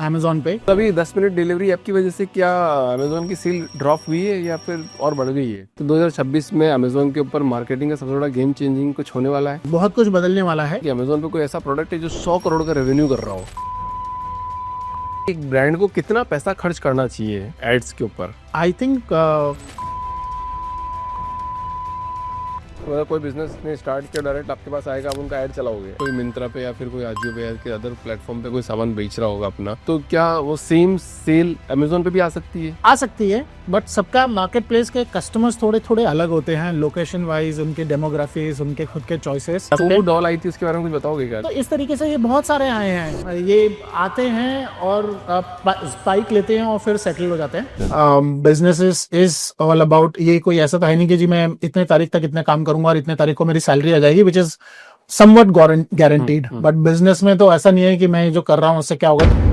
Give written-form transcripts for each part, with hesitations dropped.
Amazon पे। तो अभी 10 मिनट डिलीवरी ऐप की वजह से क्या अमेजोन की सेल ड्रॉप हुई है या फिर और बढ़ गई है? तो 2026 में अमेजोन के ऊपर मार्केटिंग का सबसे बड़ा गेम चेंजिंग कुछ होने वाला है बहुत कुछ बदलने वाला है। कि अमेजोन पे कोई ऐसा प्रोडक्ट है जो 100 करोड़ का रेवेन्यू कर रहा हो। एक ब्रांड को कितना पैसा खर्च करना चाहिए एड्स के ऊपर? आई थिंक मतलब कोई बिजनेस ने स्टार्ट किया, डायरेक्ट आपके पास आएगा, आप उनका ऐड चलाओगे। कोई मिंत्रा पे या फिर कोई आजियो पे या के अदर प्लेटफॉर्म पे कोई सामान बेच रहा होगा अपना, तो क्या वो सेम सेल अमेजोन पे भी आ सकती है? आ सकती है, बट सबका मार्केट प्लेस के कस्टमर्स थोड़े थोड़े अलग होते हैं, लोकेशन वाइज, उनके डेमोग्राफीज, उनके खुद के चॉइसेस। फूड डॉल आई थी, उसके बारे में कुछ बताओगे क्या? तो इस तरीके से ये बहुत सारे आए हैं, ये आते हैं और स्पाइक लेते हैं और फिर सेटल हो जाते हैं। बिजनेस इज ऑल अबाउट, ये कोई ऐसा तो है नहीं कि जी मैं इतने तारीख तक इतने काम करूंगा और इतने तारीख को मेरी सैलरी आ जाएगी, which is somewhat guaranteed. But business में तो ऐसा नहीं है कि मैं जो कर रहा हूँ उससे क्या होगा।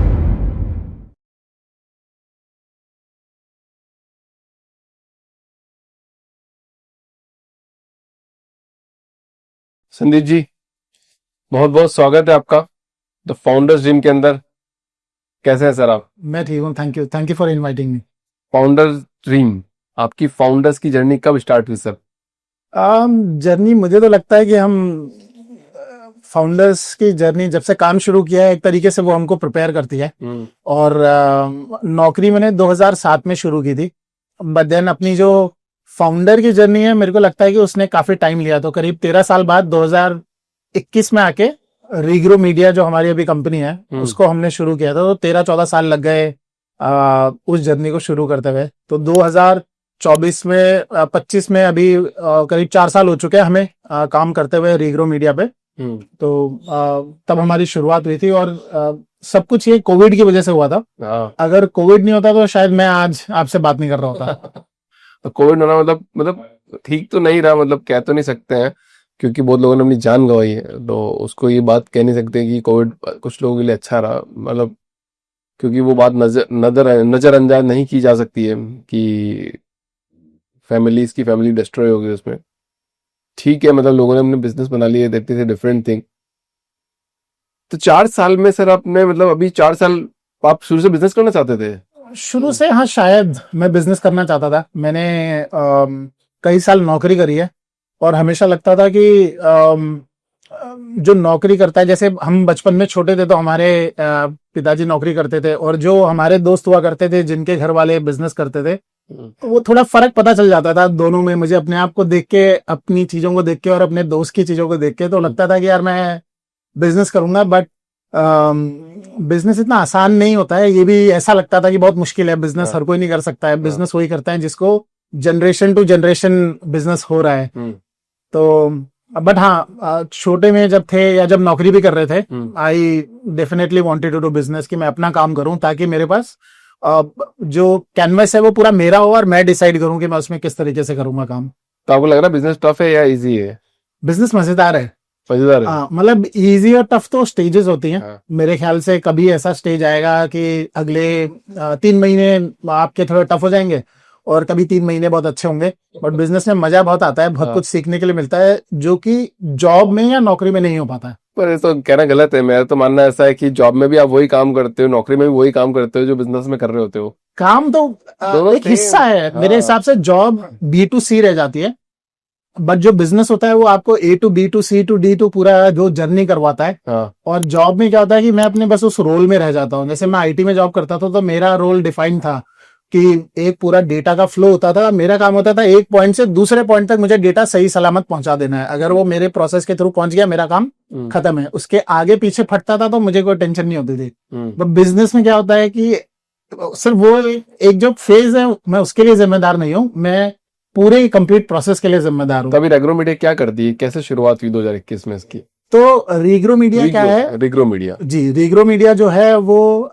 संदीप जी, बहुत बहुत स्वागत है आपका द फाउंडर्स ड्रीम के अंदर। कैसे हैं सर आप? मैं ठीक हूँ, thank you for inviting me. Founders dream, आपकी फाउंडर्स की जर्नी कब स्टार्ट हुई सर? जर्नी मुझे तो लगता है कि हम फाउंडर्स की जर्नी जब से काम शुरू किया है, एक तरीके से वो हमको प्रिपेयर करती है। और नौकरी मैंने 2007 में शुरू की थी, बट देन अपनी जो फाउंडर की जर्नी है, मेरे को लगता है कि उसने काफी टाइम लिया। तो करीब 13 साल बाद 2021 में आके रीग्रो मीडिया जो हमारी अभी कंपनी है उसको हमने शुरू किया था। तो 13-14 साल लग गए उस जर्नी को शुरू करते हुए। तो 2024 में 25 में अभी करीब 4 साल हो चुके हैं हमें काम करते हुए रीग्रो मीडिया पे। तो तब हमारी शुरुआत हुई थी और सब कुछ ये कोविड की वजह से हुआ था। अगर कोविड नहीं होता तो शायद मैं आज आपसे बात नहीं कर रहा होता। तो कोविड होना मतलब ठीक तो नहीं रहा, मतलब कह तो नहीं सकते हैं क्योंकि बहुत लोगों ने अपनी जान गंवाई है, तो उसको ये बात कह नहीं सकते कि कोविड कुछ लोगों के लिए अच्छा रहा, मतलब क्योंकि वो बात नजरअंदाज नहीं की जा सकती है कि फैमिली डिस्ट्रॉय हो गई उसमें। ठीक है, मतलब लोगों ने अपने बिजनेस बना लिए, देखते थे डिफरेंट थिंग। तो 4 साल में सर आपने, मतलब अभी 4 साल आप शुरू से बिजनेस करना चाहते थे? शुरू से हाँ, शायद मैं बिजनेस करना चाहता था। मैंने कई साल नौकरी करी है और हमेशा लगता था कि जो नौकरी करता है, जैसे हम बचपन में छोटे थे तो हमारे पिताजी नौकरी करते थे और जो हमारे दोस्त हुआ करते थे जिनके घर वाले बिजनेस करते थे, तो वो थोड़ा फर्क पता चल जाता था दोनों में। मुझे अपने आप को देख के, अपनी चीजों को देख के और अपने दोस्त की चीजों को देख के तो लगता था कि यार मैं बिजनेस करूंगा, बट बिजनेस इतना आसान नहीं होता है। ये भी ऐसा लगता था कि बहुत मुश्किल है बिजनेस, हर कोई नहीं कर सकता है। बिजनेस वही करता है जिसको जनरेशन टू जनरेशन बिजनेस हो रहा है। तो बट हाँ, छोटे में जब थे या जब नौकरी भी कर रहे थे, I definitely wanted to do business, कि मैं अपना काम करूं ताकि मेरे पास जो कैनवस है वो पूरा मेरा हो और मैं डिसाइड करूं कि मैं उसमें किस तरीके से करूंगा काम। तो आपको लग रहा है बिजनेस टफ है या इजी है? बिजनेस मजेदार है। मजेदार है, मतलब इजी और टफ तो स्टेजेस होती हैं। मेरे ख्याल से कभी ऐसा स्टेज आएगा कि अगले 3 महीने आपके थोड़े टफ हो जाएंगे और कभी 3 महीने बहुत अच्छे होंगे। बट बिजनेस में मजा बहुत आता है, बहुत कुछ सीखने के लिए मिलता है जो कि जॉब में या नौकरी में नहीं हो पाता है। पर ये तो कहना गलत है। मेरा तो मानना ऐसा है कि जॉब में भी आप वही काम करते हो, नौकरी में भी वही काम करते हो जो बिजनेस में कर रहे होते हो। काम तो एक हिस्सा है। मेरे हिसाब से जॉब B2C रह जाती है, बट जो बिजनेस होता है वो आपको A to B to C to D to पूरा जो जर्नी करवाता है। और जॉब में क्या होता है कि मैं अपने बस उस रोल में रह जाता हूँ। जैसे मैं IT में जॉब करता था तो मेरा रोल डिफाइन था कि एक पूरा डेटा का फ्लो होता था। मेरा काम होता था एक पॉइंट से दूसरे पॉइंट तक मुझे डेटा सही सलामत पहुंचा देना है। अगर वो मेरे प्रोसेस के थ्रू पहुंच गया, मेरा काम खत्म है। उसके आगे पीछे फटता था तो मुझे कोई टेंशन नहीं होती थी। बट बिजनेस में क्या होता है कि सिर्फ वो एक जो फेज है, मैं उसके लिए जिम्मेदार नहीं हूँ, मैं पूरे कंप्लीट प्रोसेस के लिए जिम्मेदार हूँ। तभी रीग्रो मीडिया क्या कर दी, कैसे शुरुआत हुई 2021 में इसकी? तो रीग्रो मीडिया क्या है? रीग्रो मीडिया जी, रीग्रो मीडिया जो है वो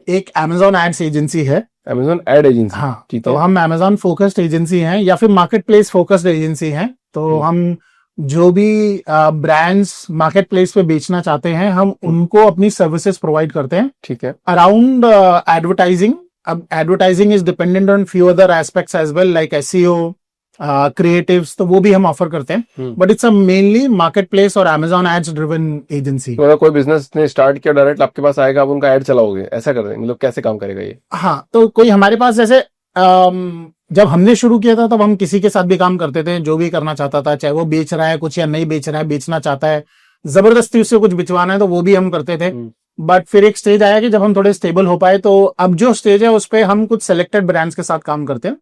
एक Amazon एड्स एजेंसी है। Amazon ad agency? हाँ, तो हम Amazon फोकस्ड एजेंसी हैं या फिर मार्केट प्लेस फोकस्ड एजेंसी हैं। तो हम जो भी ब्रांड्स मार्केट प्लेस पे बेचना चाहते हैं, हम उनको अपनी सर्विसेज प्रोवाइड करते हैं। ठीक है। अराउंड एडवर्टाइजिंग, अब advertising is dependent on few other aspects as well, like SEO, creatives, तो वो भी हम ऑफर करते हैं, but it's a mainly market place और Amazon एड्स ड्रिवन एजेंसी। तो अगर कोई बिजनेस ने स्टार्ट किया डायरेक्ट आपके पास आएगा, आप उनका ऐड चलाओगे, ऐसा कर रहे हैं? मतलब कैसे काम करेगा ये? हाँ, तो कोई हमारे पास जैसे जब हमने शुरू किया था तब हम किसी के साथ भी काम करते थे, जो भी करना चाहता था, चाहे वो बेच रहा है कुछ या नहीं बेच रहा है, बेचना चाहता है, जबरदस्ती उससे कुछ बिचवाना है, तो वो भी हम करते थे। बट फिर एक स्टेज आया कि जब हम थोड़े स्टेबल हो पाए, तो अब जो स्टेज है उस पे हम कुछ सिलेक्टेड ब्रांड्स के साथ काम करते हैं,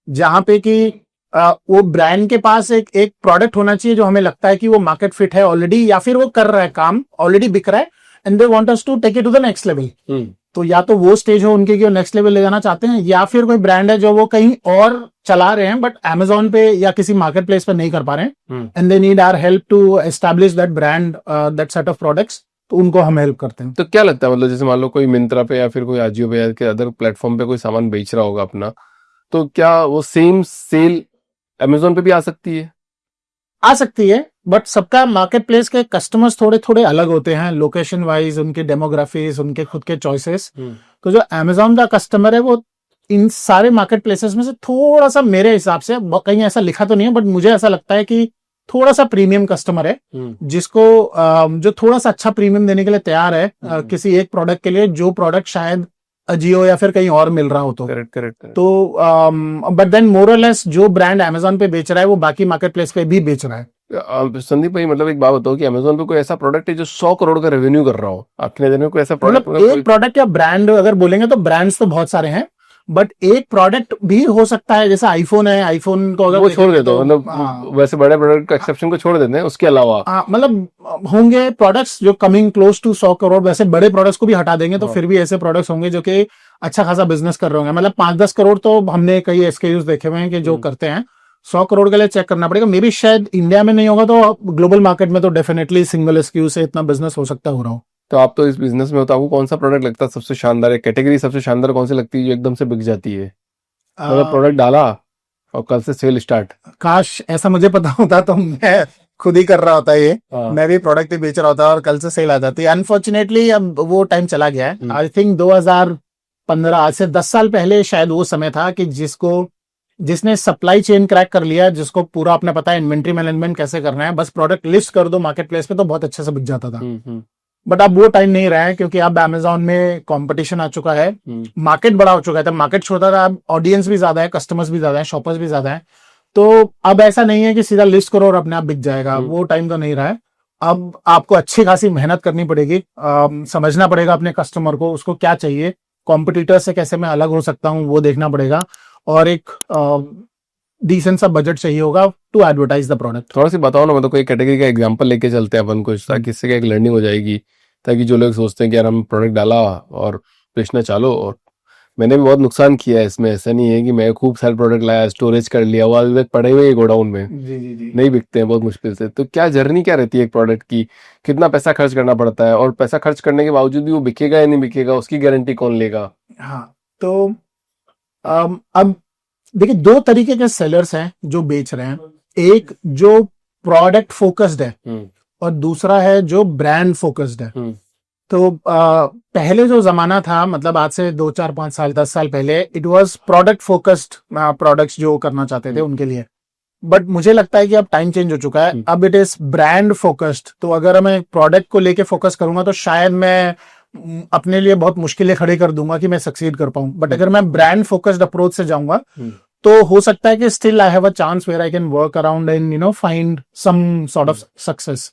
जहां पे कि वो ब्रांड के पास एक प्रोडक्ट होना चाहिए जो हमें लगता है कि वो मार्केट फिट है ऑलरेडी, या फिर वो कर रहा है काम, ऑलरेडी बिक रहा है, and they want us to take it to the next level. तो या तो वो स्टेज हो उनके कि वो नेक्स्ट लेवल ले जाना चाहते हैं, या फिर कोई ब्रांड है जो वो कहीं और चला रहे हैं बट Amazon पे या किसी मार्केट प्लेस पे नहीं कर पा रहे हैं, and they need our help to establish that brand, that set of products, तो उनको हम हेल्प करते हैं। तो क्या लगता है, मतलब जैसे मान लो कोई मिंत्रा पे या फिर कोई आजियो पे या के अदर प्लेटफॉर्म पे कोई सामान बेच रहा होगा अपना, तो क्या वो सेम सेल Amazon पे भी आ सकती है? आ सकती है, बट सबका मार्केट प्लेस के कस्टमर्स थोड़े थोड़े अलग होते हैं, लोकेशन वाइज, उनके डेमोग्राफीज, उनके खुद के चॉइसेस। तो जो Amazon का कस्टमर है वो इन सारे मार्केट प्लेसेस में से थोड़ा सा, मेरे हिसाब से, कहीं ऐसा लिखा तो नहीं है बट मुझे ऐसा लगता है कि थोड़ा सा प्रीमियम कस्टमर है, जिसको जो थोड़ा सा अच्छा प्रीमियम देने के लिए तैयार है किसी एक प्रोडक्ट के लिए, जो प्रोडक्ट शायद अजियो या फिर कहीं और मिल रहा हो। तो करेक्ट। तो बट देन मोर और लेस जो ब्रांड Amazon पे बेच रहा है वो बाकी मार्केट प्लेस पे भी बेच रहा है। संदीप भाई, मतलब एक बात बताओ कि Amazon पे कोई ऐसा प्रोडक्ट है जो 100 करोड़ का रेवेन्यू कर रहा हो आपके नजर में? कोई ऐसा प्रोडक्ट, मतलब एक प्रोडक्ट या ब्रांड अगर बोलेंगे तो ब्रांड्स तो बहुत सारे हैं, बट एक प्रोडक्ट भी हो सकता है, जैसे आईफोन है, आईफोन को अगर वो छोड़ देते हो, तो, मतलब वैसे बड़े प्रोडक्ट का एक्सेप्शन को छोड़ देते हैं, उसके अलावा मतलब होंगे प्रोडक्ट्स जो कमिंग क्लोज टू 100 करोड़, वैसे बड़े प्रोडक्ट्स को भी हटा देंगे तो फिर भी ऐसे प्रोडक्ट्स होंगे जो कि अच्छा खासा बिजनेस कर रहे होंगे। मतलब 5-10 करोड़ तो हमने कई एसकेयूज देखे हुए हैं कि जो करते हैं। 100 करोड़ के लिए चेक करना पड़ेगा, मे बी शायद इंडिया में नहीं होगा, तो ग्लोबल मार्केट में तो डेफिनेटली सिंगल एसकेयू से इतना बिजनेस हो सकता हो रहा हो। तो आप तो इस बिजनेस में हो, तो आपको कौन सा प्रोडक्ट लगता है सबसे शानदार है? कैटेगरी सबसे शानदार कौन सी लगती है जो एकदम से बिक जाती है? मतलब प्रोडक्ट डाला और कल से सेल स्टार्ट। काश ऐसा मुझे पता होता तो मैं खुद ही कर रहा होता ये, मैं भी प्रोडक्ट ही बेच रहा होता और कल से सेल आ जाती। अनफॉर्चुनेटली अब वो टाइम चला गया है। आई थिंक 2015, आज से 10 साल पहले शायद वो समय था कि जिसने सप्लाई चेन क्रैक कर लिया, जिसको पूरा अपना पता है इन्वेंट्री मैनेजमेंट कैसे करना है, बस प्रोडक्ट लिस्ट कर दो मार्केट प्लेस पे तो बहुत अच्छे से बिक जाता था। बट अब वो टाइम नहीं रहा है, क्योंकि अब Amazon में कंपटीशन आ चुका है, मार्केट बड़ा हो चुका है। तब मार्केट छोटा था, अब ऑडियंस भी ज्यादा है, कस्टमर्स भी ज्यादा है, शॉपर्स भी ज्यादा है। तो अब ऐसा नहीं है कि सीधा लिस्ट करो और अपने आप बिक जाएगा, वो टाइम तो नहीं रहा है। अब आपको अच्छी खासी मेहनत करनी पड़ेगी, समझना पड़ेगा अपने कस्टमर को, उसको क्या चाहिए, कॉम्पिटिटर से कैसे मैं अलग हो सकता हूँ वो देखना पड़ेगा, और एक डिसेंट सा बजट चाहिए होगा टू एडवर्टाइज द प्रोडक्ट। थोड़ा सी बताओ ना, मतलब कोई कैटेगरी का एग्जांपल लेके चलते हैं अपन को, ताकि इससे क्या एक लर्निंग हो जाएगी, ताकि जो लोग सोचते हैं कि यार हम प्रोडक्ट डाला और बेचना चालो, और मैंने भी बहुत नुकसान किया है इसमें। ऐसा नहीं है कि मैं खूब सारे प्रोडक्ट लाया, स्टोरेज कर लिया, वो अभी तक पड़े हुए गोडाउन में, जी। नहीं बिकते हैं बहुत मुश्किल से। तो क्या जर्नी क्या रहती है एक प्रोडक्ट की? कितना पैसा खर्च करना पड़ता है, और पैसा खर्च करने के बावजूद भी वो बिकेगा या नहीं बिकेगा, उसकी गारंटी कौन लेगा? हाँ, तो अब देखिए, दो तरीके के सेलर्स हैं जो बेच रहे हैं। एक जो प्रोडक्ट फोकस्ड है और दूसरा है जो ब्रांड फोकस्ड है। तो पहले जो जमाना था, मतलब आज से 2-4-5 साल 10 साल पहले, it was product focused products जो करना चाहते थे उनके लिए। बट मुझे लगता है कि अब टाइम चेंज हो चुका है, अब इट इज ब्रांड फोकस्ड। तो अगर मैं प्रोडक्ट को लेके फोकस करूंगा तो शायद मैं अपने लिए बहुत मुश्किलें खड़ी कर दूंगा कि मैं सक्सीड कर पाऊं। बट अगर मैं ब्रांड फोकस्ड अप्रोच से जाऊंगा तो हो सकता है कि still I have a chance where I can work around and find some sort of success.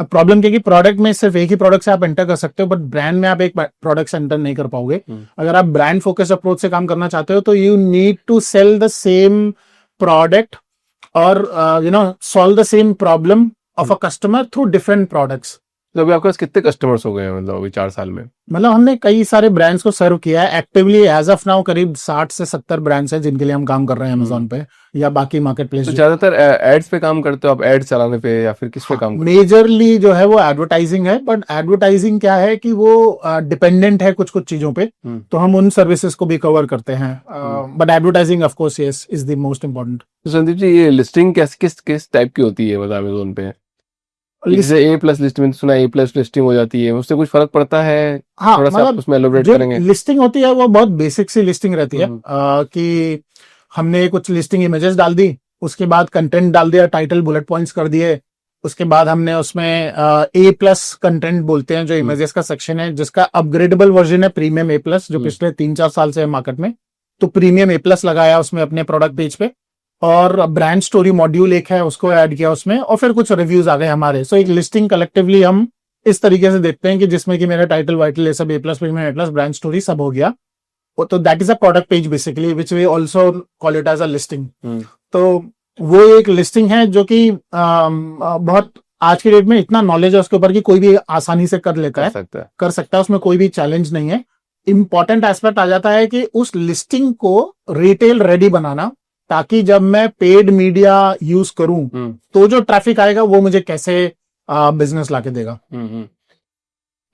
अब प्रॉब्लम क्या है कि प्रोडक्ट में सिर्फ एक ही प्रोडक्ट से आप एंटर कर सकते हो, बट ब्रांड में आप एक प्रोडक्ट से एंटर नहीं कर पाओगे। अगर आप ब्रांड फोकस अप्रोच से काम करना चाहते हो तो you need to sell the same product और solve the same problem of a customer through different products. तो अभी आपके पास कितने कस्टमर्स हो गए हैं, मतलब अभी 4 साल में? मतलब हमने कई सारे ब्रांड्स को सर्व किया है एक्टिवली। एज ऑफ नाउ करीब 60 से 70 ब्रांड्स हैं जिनके लिए हम काम कर रहे हैं Amazon पे या बाकी मार्केट प्लेस। तो ज्यादातर एड्स पे काम करते हो आप, एड चलाने पे, या फिर किस पे काम करते हो? मेजरली जो है वो एडवर्टाइजिंग है, बट एडवर्टाइजिंग क्या है कि वो डिपेंडेंट है कुछ कुछ चीजों पे, तो हम उन सर्विसेज को भी कवर करते हैं। But advertising of course yes is the most important. तो संदीप जी, ये लिस्टिंग किस टाइप की होती है, मतलब Amazon पे? जैसे A+ लिस्ट में सुना A+ लिस्टिंग हो जाती है, उससे कुछ फर्क पड़ता है? हाँ, थोड़ा सा मतलब उसमें एलोबरेट जो करेंगे। लिस्टिंग होती है वो बहुत बेसिक सी लिस्टिंग रहती है कि हमने कुछ लिस्टिंग इमेजेस डाल दी, उसके बाद कंटेंट डाल दिया, टाइटल बुलेट पॉइंट्स कर दिए। उसके बाद हमने उसमें A+ कंटेंट बोलते हैं जो इमेजेस का सेक्शन है, जिसका अपग्रेडेबल वर्जन है प्रीमियम A+, जो पिछले 3-4 साल से है मार्केट में। तो प्रीमियम A+ लगाया उसमें अपने प्रोडक्ट पेज पे, और ब्रांड स्टोरी मॉड्यूल एक है उसको ऐड किया उसमें, और फिर कुछ रिव्यूज आ गए हमारे। सो एक लिस्टिंग कलेक्टिवली हम इस तरीके से देखते हैं कि जिसमें कि मेरा टाइटल वाइटल ये सब A+, premium A+, brand story सब हो गया। तो that is a product page basically, which we also call it as a listing. तो वो एक लिस्टिंग है जो कि बहुत आज की डेट में इतना नॉलेज है उसके ऊपर कि कोई भी आसानी से कर लेता है, कर सकता है, उसमें कोई भी चैलेंज नहीं है। इंपॉर्टेंट एस्पेक्ट आ जाता है कि उस लिस्टिंग को रिटेल रेडी बनाना, ताकि जब मैं पेड मीडिया यूज करूं तो जो ट्रैफिक आएगा वो मुझे कैसे बिजनेस लाके देगा।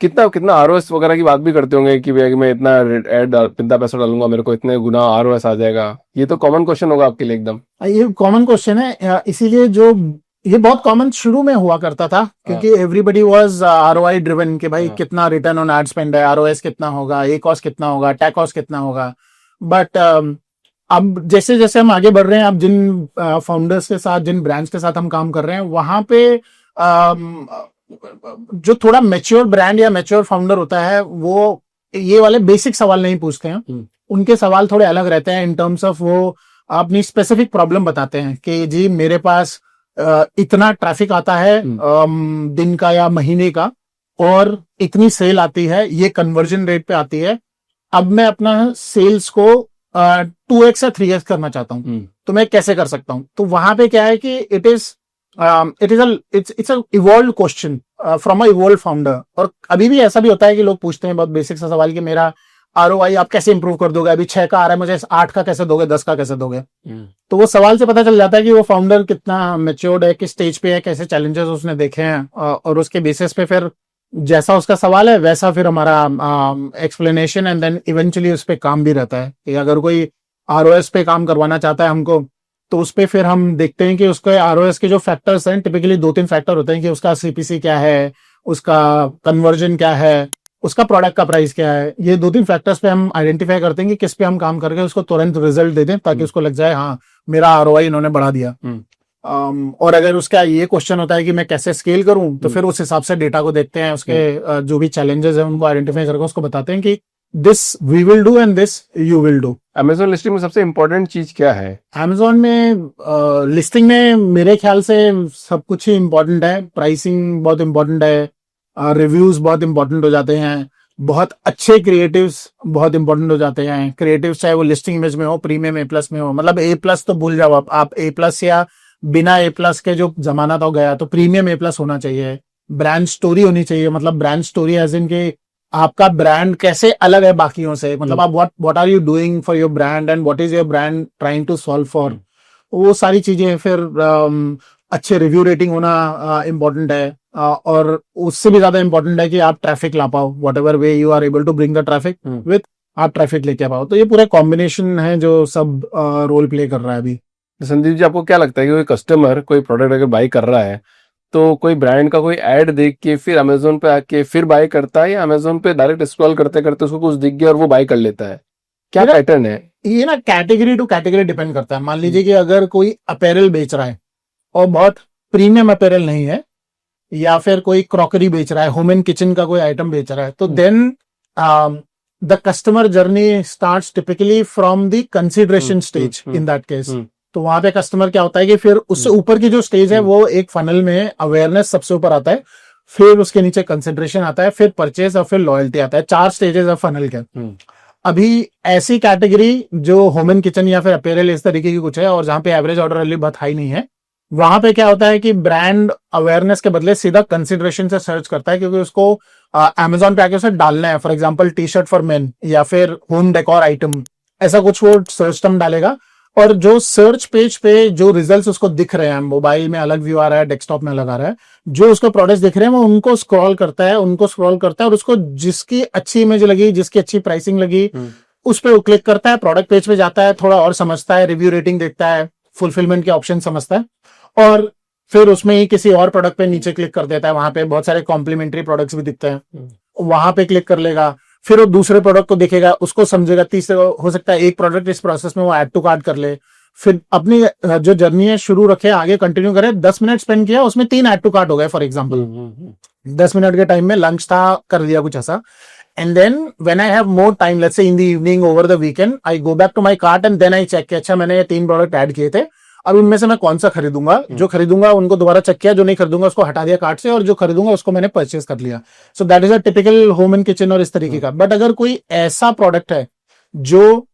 कितना कितना ROS वगैरह की बात भी करते होंगे कि भैया मैं इतना एड इतना पैसा डालूंगा मेरे को इतने गुना ROS आ जाएगा। ये तो कॉमन क्वेश्चन होगा आपके लिए एकदम। ये कॉमन क्वेश्चन है, इसीलिए जो ये बहुत कॉमन शुरू में हुआ करता था, क्योंकि एवरीबडी वाज ROI ड्रिवन कि भाई कितना रिटर्न ऑन एड स्पेंड है, ROS कितना होगा, कॉस्ट कितना होगा, टैक कॉस्ट कितना होगा। बट अब जैसे जैसे हम आगे बढ़ रहे हैं, अब जिन फाउंडर्स के साथ, जिन ब्रांड्स के साथ हम काम कर रहे हैं, वहां पे जो थोड़ा मैच्योर ब्रांड या मैच्योर फाउंडर होता है, वो ये वाले बेसिक सवाल नहीं पूछते हैं। उनके सवाल थोड़े अलग रहते हैं इन टर्म्स ऑफ वो अपनी स्पेसिफिक प्रॉब्लम बताते हैं कि जी मेरे पास इतना ट्रैफिक आता है दिन का या महीने का, और इतनी सेल आती है, ये कन्वर्जन रेट पे आती है। अब मैं अपना सेल्स को 2x या 3x करना चाहता हूँ, तो मैं कैसे कर सकता हूँ। तो वहां पे क्या है कि it's a evolve question from a evolve founder. और अभी भी ऐसा भी होता है कि लोग पूछते हैं बहुत बेसिक सा सवाल कि मेरा ROI आप कैसे इंप्रूव कर दोगे, अभी 6 का आ रहा है, मुझे 8 का कैसे दोगे, 10 का कैसे दोगे। तो वो सवाल से पता चल जाता है कि वो फाउंडर कितना मैच्योर्ड है, किस स्टेज पे है, कैसे चैलेंजेस उसने देखे हैं, और उसके बेसिस पे फिर जैसा उसका सवाल है वैसा फिर हमारा एक्सप्लेनेशन एंड देन इवेंचुअली उस पर काम भी रहता है। कि अगर कोई ROS पे काम करवाना चाहता है हमको, तो उस पे फिर हम देखते हैं कि उसके ROS के जो फैक्टर्स हैं, टिपिकली 2-3 फैक्टर होते हैं कि उसका CPC क्या है, उसका कन्वर्जन क्या है, उसका प्रोडक्ट का प्राइस क्या है। ये 2-3 फैक्टर्स पे हम आइडेंटिफाई करते हैं कि किस पे हम काम करके उसको तुरंत रिजल्ट दे दें, ताकि उसको लग जाए हाँ मेरा ROI इन्होंने बढ़ा दिया। और अगर उसका ये क्वेश्चन होता है कि मैं कैसे स्केल करूं, तो फिर उस हिसाब से डेटा को देखते हैं, उसके जो भी चैलेंजेस हैं उनको आइडेंटिफाई करके उसको बताते हैं कि this we will do and this you will do. Amazon listing में सबसे इंपॉर्टेंट चीज क्या है? Amazon में लिस्टिंग में मेरे ख्याल से सब कुछ ही इंपॉर्टेंट है। प्राइसिंग बहुत इंपॉर्टेंट है, रिव्यूज बहुत इंपॉर्टेंट हो जाते हैं, बहुत अच्छे क्रिएटिव्स बहुत इंपॉर्टेंट हो जाते हैं। क्रिएटिव्स चाहे वो लिस्टिंग इमेज में हो, प्रीमियम A+ में हो, मतलब A+ तो भूल जाओ आप A+ या बिना A+ के जो जमाना तो गया, तो प्रीमियम A+ होना चाहिए। ब्रांड स्टोरी होनी चाहिए, मतलब ब्रांड स्टोरी एज इन के आपका ब्रांड कैसे अलग है बाकियों से, मतलब आप what are you doing for your brand and what is your brand trying to solve for, वो सारी चीजें। फिर अच्छे रिव्यू रेटिंग होना इम्पोर्टेंट है, और उससे भी ज्यादा इम्पोर्टेंट है कि आप ट्रैफिक ला पाओ, whatever way you are able to bring the traffic with, आप ट्रैफिक लेके पाओ। तो ये पूरा कॉम्बिनेशन है जो सब रोल प्ले कर रहा है अभी। संदीप जी, आपको क्या लगता है कि कोई कस्टमर कोई प्रोडक्ट अगर बाई कर रहा है, तो कोई ब्रांड का कोई ऐड देख के फिर Amazon पे आके फिर बाय करता है, या Amazon पे डायरेक्ट स्क्रॉल करते करते उसको कुछ दिख गया और वो बाय कर लेता है? क्या पैटर्न है ये? ना कैटेगरी टू कैटेगरी डिपेंड करता है। मान लीजिए कि अगर कोई अपैरल बेच रहा है और बहुत प्रीमियम अपैरल नहीं है, या फिर कोई क्रॉकरी बेच रहा है, होम एंड किचन का कोई आइटम बेच रहा है, तो then the customer journey starts typically from the consideration stage in that case. तो वहां पे कस्टमर क्या होता है कि फिर उससे ऊपर की जो स्टेज है वो एक फनल में अवेयरनेस सबसे ऊपर आता है, फिर उसके नीचे कंसिडरेशन आता है, फिर परचेज और फिर लॉयल्टी आता है। 4 स्टेजेस ऑफ फनल के। अभी ऐसी कैटेगरी जो होम एंड किचन या फिर अपैरल इस तरीके की कुछ है, और जहां पे एवरेज ऑर्डर वैल्यू बहुत हाई नहीं है, वहां पे क्या होता है कि ब्रांड अवेयरनेस के बदले सीधा कंसिडरेशन से सर्च करता है, क्योंकि उसको Amazon पे आके उसे डालना है। For example T-shirt for men या फिर होम डेकोर आइटम, ऐसा कुछ वो सर्च टर्म डालेगा, और जो सर्च पेज पे जो रिजल्ट्स उसको दिख रहे हैं, मोबाइल में अलग व्यू आ रहा है, डेस्कटॉप में अलग आ रहा है, जो उसको प्रोडक्ट्स दिख रहे हैं वो उनको स्क्रॉल करता है, और उसको जिसकी अच्छी इमेज लगी, जिसकी अच्छी प्राइसिंग लगी, उस पर वो क्लिक करता है, प्रोडक्ट पेज पे जाता है, थोड़ा और समझता है, रिव्यू रेटिंग देखता है, फुलफिलमेंट के ऑप्शन समझता है, और फिर उसमें ही किसी और प्रोडक्ट पे नीचे क्लिक कर देता है। वहां पे बहुत सारे कॉम्प्लीमेंट्री प्रोडक्ट्स भी दिखते हैं, वहां पे क्लिक कर लेगा, फिर वो दूसरे प्रोडक्ट को देखेगा, उसको समझेगा, तीसरे हो सकता है एक प्रोडक्ट इस प्रोसेस में वो ऐड टू कार्ट कर ले, फिर अपनी जो जर्नी है शुरू रखे, आगे कंटिन्यू करे, 10 मिनट स्पेंड किया, उसमें 3 ऐड टू कार्ट हो गए फॉर एग्जाम्पल। 10 मिनट के टाइम में लंच था, कर दिया कुछ ऐसा। And then when I have more time, let's say in the evening over the weekend, I go back to my cart and then I check कि अच्छा मैंने ये 3 प्रोडक्ट ऐड किए थे, अब इनमें से मैं कौन सा खरीदूंगा। जो खरीदूंगा उनको दोबारा चेक किया, जो नहीं खरीदूंगा उसको हटा दिया कार्ट से, और जो खरीदूंगा उसको मैंने परचेज कर लिया। So that is a typical home and kitchen और इस तरीके का। बट अगर कोई ऐसा प्रोडक्ट है जो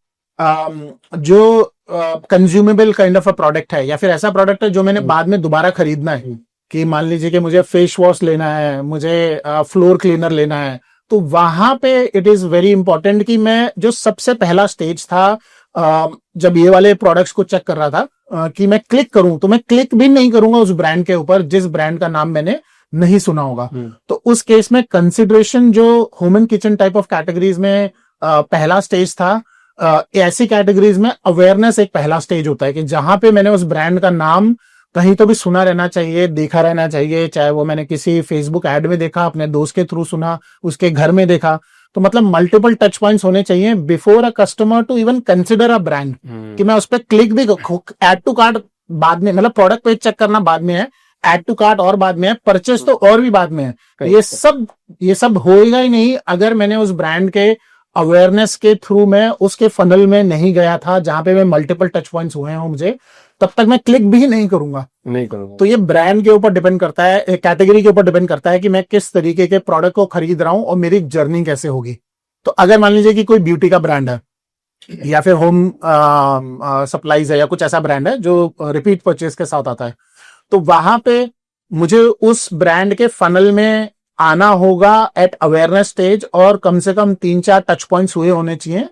consumable kind of a product है, या फिर ऐसा प्रोडक्ट है जो मैंने बाद में दोबारा खरीदना है, कि मान लीजिए कि मुझे फेस वॉश लेना है, मुझे फ्लोर क्लीनर लेना है, तो वहां पे इट इज वेरी इंपॉर्टेंट कि मैं जो सबसे पहला स्टेज था जब ये वाले प्रोडक्ट्स को चेक कर रहा था कि मैं क्लिक करूं, तो मैं क्लिक भी नहीं करूंगा उस ब्रांड के ऊपर जिस ब्रांड का नाम मैंने नहीं सुना होगा। तो उस केस में कंसिडरेशन जो home and kitchen type of categories में पहला स्टेज था, ऐसी कैटेगरीज में अवेयरनेस एक पहला स्टेज होता है कि जहां पे मैंने उस ब्रांड का नाम कहीं तो भी सुना रहना चाहिए, देखा रहना चाहिए, चाहे वो मैंने किसी फेसबुक एड में देखा, अपने दोस्त के थ्रू सुना, उसके घर में देखा। तो मतलब मल्टीपल टच पॉइंट्स होने चाहिए before a customer to even consider a brand, कि मैं उस पर क्लिक भी, ऐड टू कार्ट बाद में, मतलब प्रोडक्ट पेज चेक करना बाद में है, ऐड टू कार्ट और बाद में है, परचेज तो और भी बाद में है। ये सब होएगा ही नहीं अगर मैंने उस ब्रांड के अवेयरनेस के थ्रू में उसके फनल में नहीं गया था, जहां पे मैं मल्टीपल टच पॉइंट्स हुए हों मुझे, तब तक मैं क्लिक भी नहीं करूंगा। तो ये ब्रांड के ऊपर डिपेंड करता है, कैटेगरी के ऊपर डिपेंड करता है कि मैं किस तरीके के प्रोडक्ट को खरीद रहा हूं और मेरी जर्नी कैसे होगी। तो अगर मान लीजिए कि कोई ब्यूटी का ब्रांड है, या फिर होम सप्लाईज है, या कुछ ऐसा ब्रांड है जो रिपीट परचेज के साथ आता है, तो वहां पे मुझे उस ब्रांड के फनल में आना होगा एट अवेयरनेस स्टेज, और कम से कम 3-4 टच पॉइंट्स हुए होने चाहिए।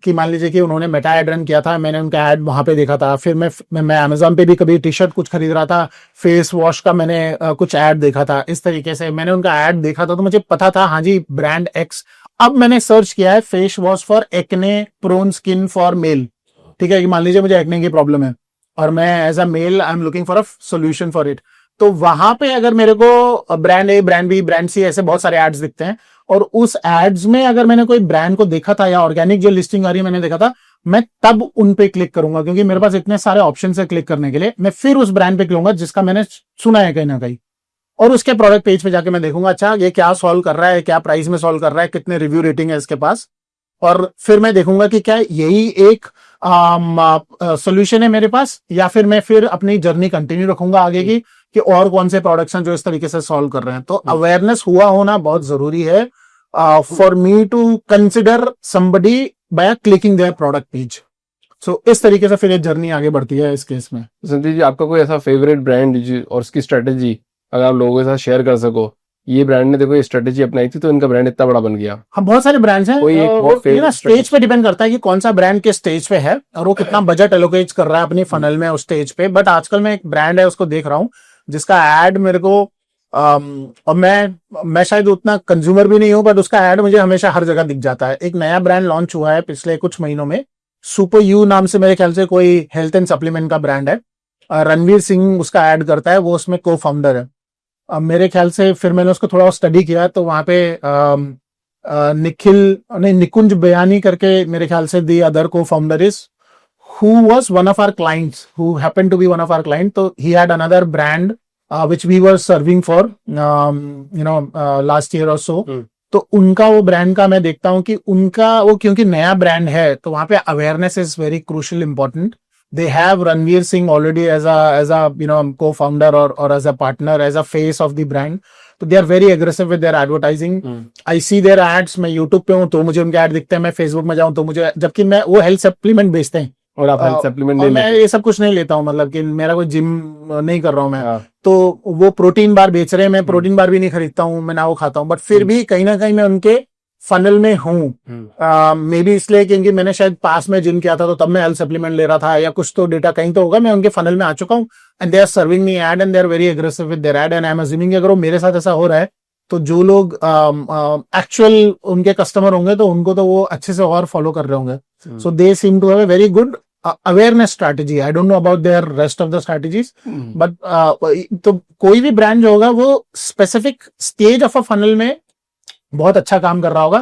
कि मान लीजिए कि उन्होंने मेटा एड रन किया था, मैंने उनका एड वहां पे देखा था, फिर मैं अमेजोन पे भी कभी टी शर्ट कुछ खरीद रहा था, फेस वॉश का मैंने कुछ ऐड देखा था, इस तरीके से मैंने उनका ऐड देखा था, तो मुझे पता था हाँ जी ब्रांड एक्स। अब मैंने सर्च किया है face wash for acne prone skin for male, ठीक है, कि मान लीजिए मुझे एक्ने की प्रॉब्लम है और मैं as a male I am looking for a solution for it. तो वहां पे अगर मेरे को brand A, brand B, brand C, ऐसे बहुत सारे एड्स दिखते हैं, और उस एड्स में अगर मैंने कोई ब्रांड को देखा था, या ऑर्गेनिक जो लिस्टिंग आ रही है मैंने देखा था, मैं तब उन पे क्लिक करूंगा, क्योंकि मेरे पास इतने सारे ऑप्शन है क्लिक करने के लिए। मैं फिर उस ब्रांड पे क्लिक जिसका मैंने सुना है कहीं ना कहीं, और उसके प्रोडक्ट पेज पे जाके मैं देखूंगा अच्छा ये क्या सॉल्व कर रहा है, क्या प्राइस में सॉल्व कर रहा है, कितने रिव्यू रेटिंग है इसके पास, और फिर मैं देखूंगा कि क्या यही एक सोल्यूशन है मेरे पास, या फिर मैं फिर अपनी जर्नी कंटिन्यू रखूंगा आगे की कि और कौन से प्रोडक्ट्स हैं जो इस तरीके से सॉल्व कर रहे हैं। तो अवेयरनेस हुआ होना बहुत जरूरी है for me to consider somebody by clicking their product page. So इस तरीके से फिर ये जर्नी आगे बढ़ती है इस केस में। संदीप जी, आपका कोई ऐसा फेवरेट ब्रांड और उसकी स्ट्रेटेजी अगर आप लोगों के साथ शेयर कर सको, ये ब्रांड ने देखो ये स्ट्रेटेजी अपनाई थी तो इनका ब्रांड इतना बड़ा बन गया। हाँ, बहुत सारे ब्रांड्स हैं, कोई एक ना स्टेज पे डिपेंड करता है कि कौन सा ब्रांड किस स्टेज पे है और वो कितना बजट एलोकेट कर रहा है अपनी फनल में उस स्टेज पे। बट आजकल मैं एक ब्रांड है उसको देख रहा हूँ जिसका एड मेरे को और मैं शायद उतना कंज्यूमर भी नहीं हूं, बट उसका एड मुझे हमेशा हर जगह दिख जाता है। एक नया ब्रांड लॉन्च हुआ है पिछले कुछ महीनों में, सुपर यू नाम से, मेरे ख्याल से कोई हेल्थ एंड सप्लीमेंट का ब्रांड है। रणवीर सिंह उसका एड करता है, वो उसमें को फाउंडर है। मेरे ख्याल से फिर मैंने उसको थोड़ा स्टडी किया तो वहां पे निकुंज बयानी करके मेरे ख्याल से दी अदर को founder is who was one of our clients, who happened to be one of our client. So he had another brand which we were serving for last year or so. तो उनका वो brand का मैं देखता हूँ कि उनका वो क्योंकि नया ब्रांड है तो वहां पे awareness is very crucial important. They have Ranveer Singh already as a co-founder or as a partner, as a face of the brand. तो they are very aggressive with their advertising. I see their ads. मैं YouTube पे हूँ तो मुझे उनके add दिखते हैं, मैं Facebook में जाऊँ तो मुझे, जबकि मैं वो हेल्थ सप्लीमेंट बेचते हैं और आप हेल्थ सप्लीमेंट नहीं लेते। मैं ये सब कुछ नहीं लेता हूँ, मतलब कि मेरा कोई जिम नहीं कर रहा हूँ मैं। तो वो प्रोटीन बार बेच रहे हैं, मैं प्रोटीन बार भी नहीं खरीदता हूँ, मैं ना वो खाता हूँ, बट फिर भी कहीं ना कहीं मैं उनके फनल में हूँ। मे बी इसलिए क्योंकि मैंने शायद पास में जिम किया था तो तब मैं हेल्थ सप्लीमेंट ले रहा था, या कुछ तो डेटा कहीं तो होगा, मैं उनके फनल में आ चुका हूँ and they are serving me ad and they are very aggressive with their ad. And I am assuming अगर वो मेरे साथ ऐसा हो रहा है तो जो लोग एक्चुअल उनके कस्टमर होंगे तो उनको तो वो अच्छे से और फॉलो कर रहे होंगे। So they seem to have a very good awareness strategy. I don't know about their rest of the strategies, but तो कोई भी ब्रांड जो होगा वो specific stage of a funnel में बहुत अच्छा काम कर रहा होगा।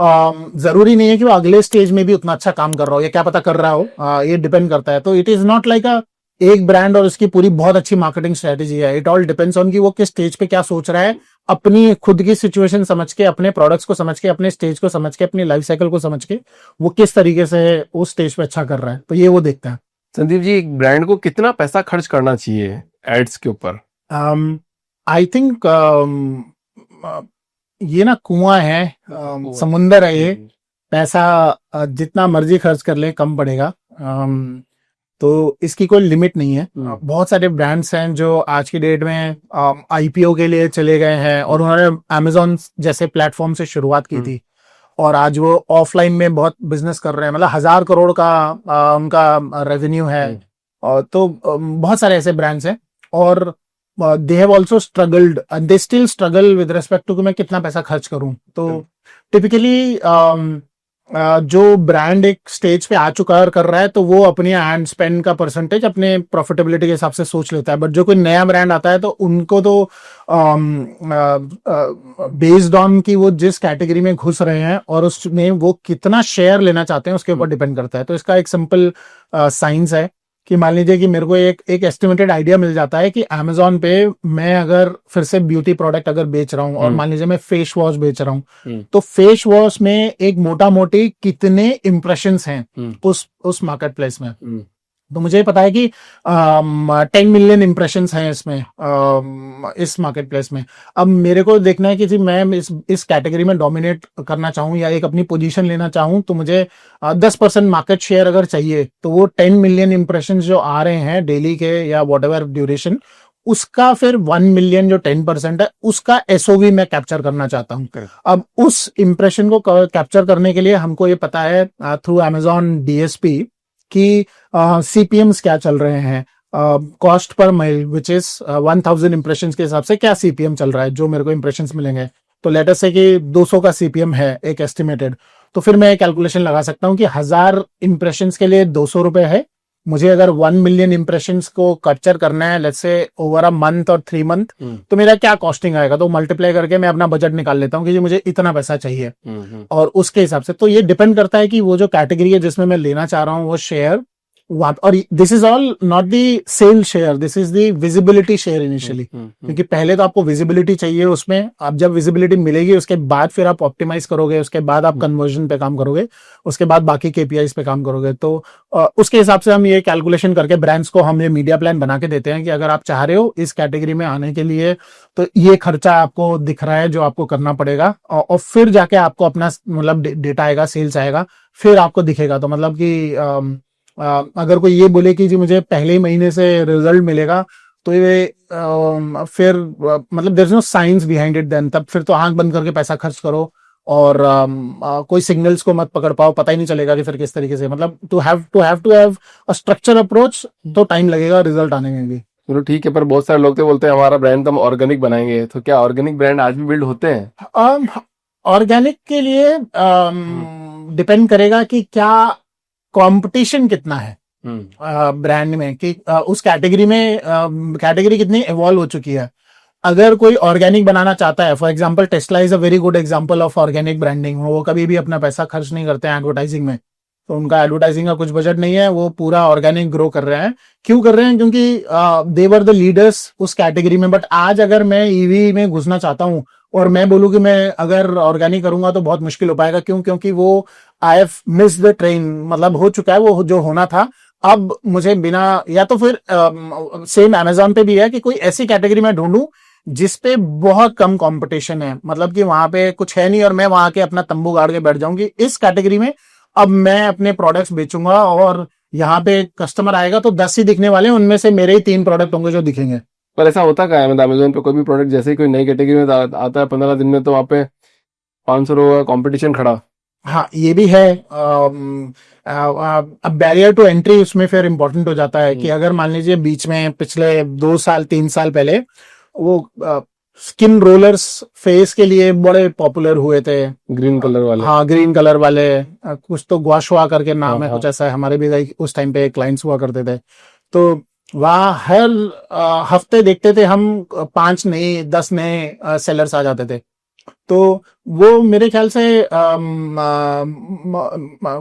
जरूरी नहीं है कि वो अगले स्टेज में भी उतना अच्छा काम कर रहा हो, या क्या पता कर रहा हो, ये डिपेंड करता है। तो इट इज नॉट लाइक अ एक ब्रांड और उसकी पूरी बहुत अच्छी मार्केटिंग स्ट्रेटेजी है। इट ऑल डिपेंड्स ऑन कि वो किस स्टेज पे क्या सोच रहा है, अपनी खुद की सिचुएशन समझ के, अपने प्रोडक्ट्स को समझ के, अपने स्टेज को समझ के, अपनी लाइफ साइकिल को समझ के वो किस तरीके से उस स्टेज पे अच्छा कर रहा है, तो ये वो देखता है। संदीप जी, एक ब्रांड को कितना पैसा खर्च करना चाहिए एड्स के ऊपर? आई थिंक ये ना कुआं है, समुंदर है ये। पैसा जितना मर्जी खर्च कर ले कम पड़ेगा। तो इसकी कोई लिमिट नहीं है। बहुत सारे ब्रांड्स हैं जो आज की डेट में आईपीओ के लिए चले गए हैं, और उन्होंने अमेजोन जैसे प्लेटफॉर्म से शुरुआत की थी, और आज वो ऑफलाइन में बहुत बिजनेस कर रहे हैं, मतलब 1000 करोड़ का उनका रेवेन्यू है। और तो बहुत सारे ऐसे ब्रांड्स हैं, और they have also struggled, they still struggle with respect to कि मैं कितना पैसा खर्च करूं। तो टिपिकली जो ब्रांड एक स्टेज पे आ चुका है और कर रहा है, तो वो अपनी एड स्पेंड का परसेंटेज अपने प्रॉफिटेबिलिटी के हिसाब से सोच लेता है। बट जो कोई नया ब्रांड आता है, तो उनको तो बेस्ड ऑन कि वो जिस कैटेगरी में घुस रहे हैं और उसमें वो कितना शेयर लेना चाहते हैं, उसके ऊपर डिपेंड करता है। तो इसका एक सिंपल साइंस है कि मान लीजिए कि मेरे को एक एस्टिमेटेड आइडिया मिल जाता है कि अमेजोन पे मैं अगर फिर से ब्यूटी प्रोडक्ट अगर बेच रहा हूं, और मान लीजिए मैं फेस वॉश बेच रहा हूं, तो फेस वॉश में एक मोटा मोटी कितने इंप्रेशंस हैं उस मार्केट प्लेस में। तो मुझे पता है कि 10 मिलियन इंप्रेशंस हैं इसमें, इस मार्केट प्लेस में। अब मेरे को देखना है कि जी मैं इस कैटेगरी में डोमिनेट करना चाहूं या एक अपनी पोजीशन लेना चाहूं, तो मुझे 10% मार्केट शेयर अगर चाहिए, तो वो 10 मिलियन इंप्रेशंस जो आ रहे हैं डेली के या वॉट एवर ड्यूरेशन, उसका फिर 1 मिलियन जो 10% है, उसका एसओवी मैं कैप्चर करना चाहता हूं। अब उस इंप्रेशन को कैप्चर करने के लिए हमको ये पता है थ्रू अमेजॉन डीएसपी कि सीपीएम्स क्या चल रहे हैं, cost per mile which is 1000 impressions के हिसाब से क्या सीपीएम चल रहा है जो मेरे को इंप्रेशंस मिलेंगे। तो लेट अस से कि 200 का सीपीएम है एक एस्टिमेटेड, तो फिर मैं कैलकुलेशन लगा सकता हूं कि 1000 इंप्रेशंस के लिए 200 रुपए है। मुझे अगर 1 मिलियन इंप्रेशंस को कैप्चर करना है, let's say over a month और 3 मंथ, तो मेरा क्या कॉस्टिंग आएगा, तो मल्टीप्लाई करके मैं अपना बजट निकाल लेता हूँ कि मुझे इतना पैसा चाहिए। और उसके हिसाब से तो ये डिपेंड करता है कि वो जो कैटेगरी है जिसमें मैं लेना चाह रहा हूँ वो शेयर, और this is all not the sale share, this is the visibility share initially. क्योंकि पहले तो आपको विजिबिलिटी चाहिए उसमें, अब जब विजिबिलिटी मिलेगी उसके बाद फिर आप ऑप्टिमाइज करोगे, उसके बाद आप कन्वर्जन पे काम करोगे, उसके बाद बाकी केपीआईज पे काम करोगे। तो उसके हिसाब से हम ये कैलकुलेशन करके ब्रांड्स को हम ये मीडिया प्लान बना के देते हैं कि अगर आप चाह रहे हो इस कैटेगरी में आने के लिए, तो ये खर्चा आपको दिख रहा है जो आपको करना पड़ेगा, और फिर जाके आपको अपना मतलब डेटा आएगा, सेल्स आएगा, फिर आपको दिखेगा। तो मतलब कि अगर कोई ये बोले कि जी मुझे पहले ही महीने से रिजल्ट मिलेगा, तो ये फिर मतलब there is no science behind it, then तब फिर तो आंख बंद करके पैसा खर्च करो, और कोई सिग्नल्स को मत पकड़ पाओ, पता ही नहीं चलेगा कि फिर किस तरीके से, मतलब to have a structure approach, तो टाइम लगेगा रिजल्ट आने में भी। चलो ठीक है, पर बहुत सारे लोग तो बोलते हैं हमारा ब्रांड तो हम ऑर्गेनिक बनाएंगे, तो क्या ऑर्गेनिक ब्रांड आज भी बिल्ड होते हैं? ऑर्गेनिक के लिए डिपेंड करेगा कि क्या कंपटीशन कितना है ब्रांड में, कि उस कैटेगरी में कैटेगरी कितनी इवॉल्व हो चुकी है। अगर कोई ऑर्गेनिक बनाना चाहता है, for example Tesla is a very good example of organic branding. वो कभी भी अपना पैसा खर्च नहीं करते हैं एडवर्टाइजिंग में, तो उनका एडवर्टाइजिंग का कुछ बजट नहीं है, वो पूरा ऑर्गेनिक ग्रो कर रहे हैं। क्यों कर रहे हैं? क्योंकि दे वर द लीडर्स उस कैटेगरी में। बट आज अगर मैं ईवी में घुसना चाहता हूं और मैं बोलूं कि मैं अगर ऑर्गेनिक करूंगा तो बहुत मुश्किल हो पाएगा। क्यों? क्योंकि वो I have miss the train, मतलब हो चुका है वो जो होना था। अब मुझे बिना, या तो फिर सेम अमेजोन पे भी है कि कोई ऐसी कैटेगरी में ढूंढूं जिसपे बहुत कम कंपटीशन है, मतलब कि वहां पे कुछ है नहीं और मैं वहां के अपना तंबू गाड़ के बैठ जाऊंगी इस कैटेगरी में। अब मैं अपने प्रोडक्ट्स बेचूंगा और यहाँ पे कस्टमर आएगा तो 10 ही दिखने वाले हैं, उनमें से मेरे ही 3 प्रोडक्ट होंगे जो दिखेंगे। पर ऐसा होता क्या है, मतलब अमेजोन पे कोई भी प्रोडक्ट जैसे ही कोई नई कैटेगरी में आता है 15 दिन में, तो वहाँ पे 500 का कंपटीशन खड़ा। हाँ, ये भी है। अब बैरियर टू एंट्री उसमें फिर इंपॉर्टेंट हो जाता है कि अगर मान लीजिए बीच में पिछले 2 साल 3 साल पहले वो स्किन रोलर्स फेस के लिए बड़े पॉपुलर हुए थे, ग्रीन कलर वाले। हाँ, ग्रीन कलर वाले, कुछ तो गुआशुआ करके नाम है, कुछ ऐसा है। हमारे भी उस टाइम पे क्लाइंट्स हुआ करते थे, तो वहाँ हर हफ्ते देखते थे हम 5 नए 10 नए सेलर्स आ जाते थे। तो वो मेरे ख्याल से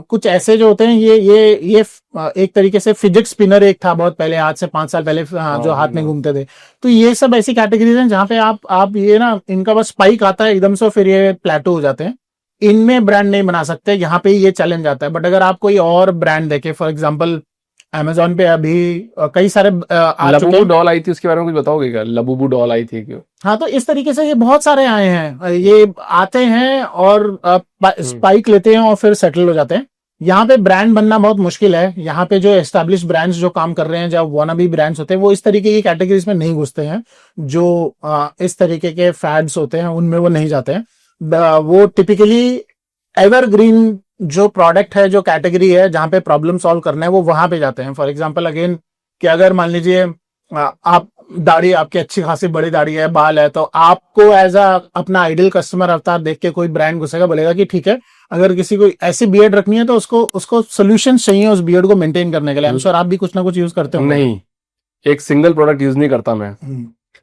कुछ ऐसे जो होते हैं, ये एक तरीके से फिजिट स्पिनर एक था बहुत पहले, आज से 5 साल पहले, जो हाथ में घूमते थे। तो ये सब ऐसी कैटेगरीज हैं जहां पे आप ये ना, इनका बस स्पाइक आता है एकदम से, फिर ये प्लेटो हो जाते हैं। इनमें ब्रांड नहीं बना सकते, यहाँ पे ये चैलेंज आता है। बट अगर आप कोई और ब्रांड देखे, फॉर एग्जाम्पल अमेजोन पे अभी कई सारे आ चुके लबूबू हैं। डॉल आई थी, उसके बारे में कुछ बताओगे क्या? लबूबू डॉल आई थी क्यों? हाँ, तो इस तरीके से ये बहुत सारे आए हैं, ये आते हैं और स्पाइक लेते हैं और फिर सेटल हो जाते हैं। यहाँ पे ब्रांड बनना बहुत मुश्किल है। यहाँ पे जो एस्टैब्लिश ब्रांड्स जो काम कर रहे हैं, जो वानाबी ब्रांड्स होते हैं, वो इस तरीके की कैटेगरीज में नहीं घुसते हैं। जो इस तरीके के फैड्स होते हैं उनमें वो नहीं जाते हैं। वो टिपिकली एवरग्रीन जो प्रोडक्ट है, जो कैटेगरी है जहां पे प्रॉब्लम सॉल्व करना है, वो वहां पे जाते हैं। फॉर एग्जांपल अगेन, कि अगर मान लीजिए आप दाढ़ी, आपकी अच्छी खासी बड़ी दाढ़ी है, बाल है, तो आपको एज अ अपना आइडियल कस्टमर अवतार देख के कोई ब्रांड घुसेगा, बोलेगा कि ठीक है, अगर किसी को ऐसी बियर्ड रखनी है तो उसको सोल्यूशन चाहिए उस बियर्ड को मेंटेन करने के लिए। श्योर आप भी कुछ ना कुछ यूज करते हो। नहीं, एक सिंगल प्रोडक्ट यूज नहीं करता मैं,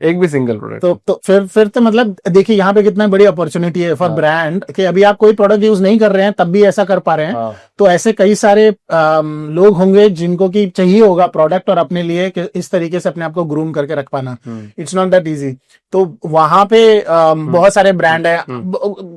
एक भी सिंगल प्रोडक्ट। तो फिर तो मतलब देखिए यहाँ पे कितना बड़ी अपॉर्चुनिटी है फॉर ब्रांड, कि अभी आप कोई प्रोडक्ट यूज नहीं कर रहे हैं तब भी ऐसा कर पा रहे हैं। तो ऐसे कई सारे लोग होंगे जिनको की चाहिए होगा प्रोडक्ट, और अपने लिए कि इस तरीके से अपने आप को ग्रूम करके रख पाना, इट्स नॉट दैट इजी। तो वहां पे बहुत सारे ब्रांड है।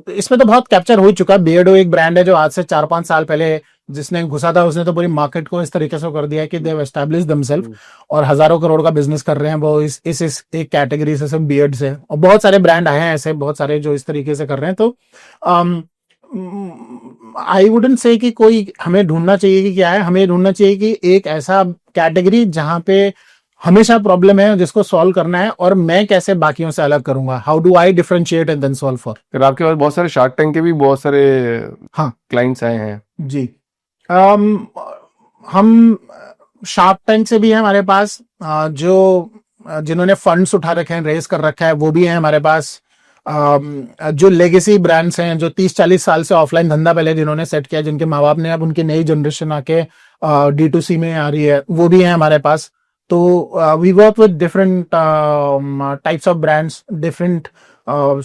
इसमें तो बहुत कैप्चर हो चुका है। बियर्डो एक ब्रांड है जो आज से 4-5 साल पहले जिसने घुसा था, उसने तो पूरी मार्केट को इस तरीके से कर दिया कि दे एस्टैब्लिश देमसेल्फ, और हजारों करोड़ का बिजनेस कर रहे हैं वो इस एक कैटेगरी से, सब बियर्ड से। और बहुत सारे ब्रांड आए हैं ऐसे, बहुत सारे जो इस तरीके से कर रहे हैं। तो आई वुडंट से कि कोई हमें ढूंढना चाहिए कि क्या है, हमें ढूंढना चाहिए कि एक ऐसा कैटेगरी जहां पे हमेशा प्रॉब्लम है जिसको सॉल्व करना है, और मैं कैसे बाकियों से अलग करूंगा, how do I differentiate and then solve for. फिर आपके पास बहुत सारे शार्क टैंक के भी बहुत सारे हाँ क्लाइंट्स आए हैं जी। हम शार्क टैंक से भी है हमारे पास, जो जिन्होंने फंड्स उठा रखे हैं, रेस कर रखा है, वो भी है हमारे पास। जो लेगेसी ब्रांड्स हैं, जो 30-40 साल से ऑफलाइन धंधा पहले जिन्होंने सेट किया, जिनके माँ बाप ने, अब उनकी नई जनरेशन आके D2C में आ रही है, वो भी है हमारे पास। तो we work with different types of brands, different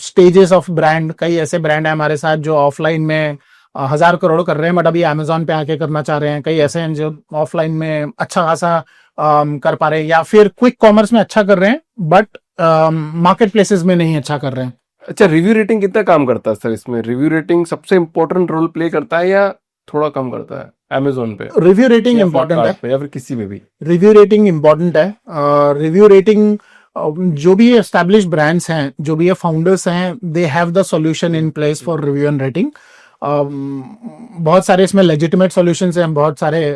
stages of brand. कई ऐसे ब्रांड है हमारे साथ जो ऑफलाइन में 1000 करोड़ कर रहे हैं, बट अभी अमेजोन पे आके करना चाह रहे हैं। कई ऐसे हैं जो ऑफलाइन में अच्छा खासा कर पा रहे हैं, या फिर क्विक कॉमर्स में अच्छा कर रहे हैं, बट मार्केट प्लेसेस में नहीं अच्छा कर रहे हैं। अच्छा, रिव्यू रेटिंग कितना काम करता है सर इसमें? रिव्यू रेटिंग सबसे इंपॉर्टेंट रोल प्ले करता है या थोड़ा कम करता है अमेजोन पे? रिव्यू रेटिंग इंपॉर्टेंट है, या फिर किसी में भी रिव्यू रेटिंग इंपॉर्टेंट है। रिव्यू रेटिंग, जो भी एस्टैब्लिश ब्रांड्स हैं, जो भी ये फाउंडर्स हैं, they have the solution in place for review and rating. बहुत सारे इसमें लेजिटिमेट सॉल्यूशंस हैं, बहुत सारे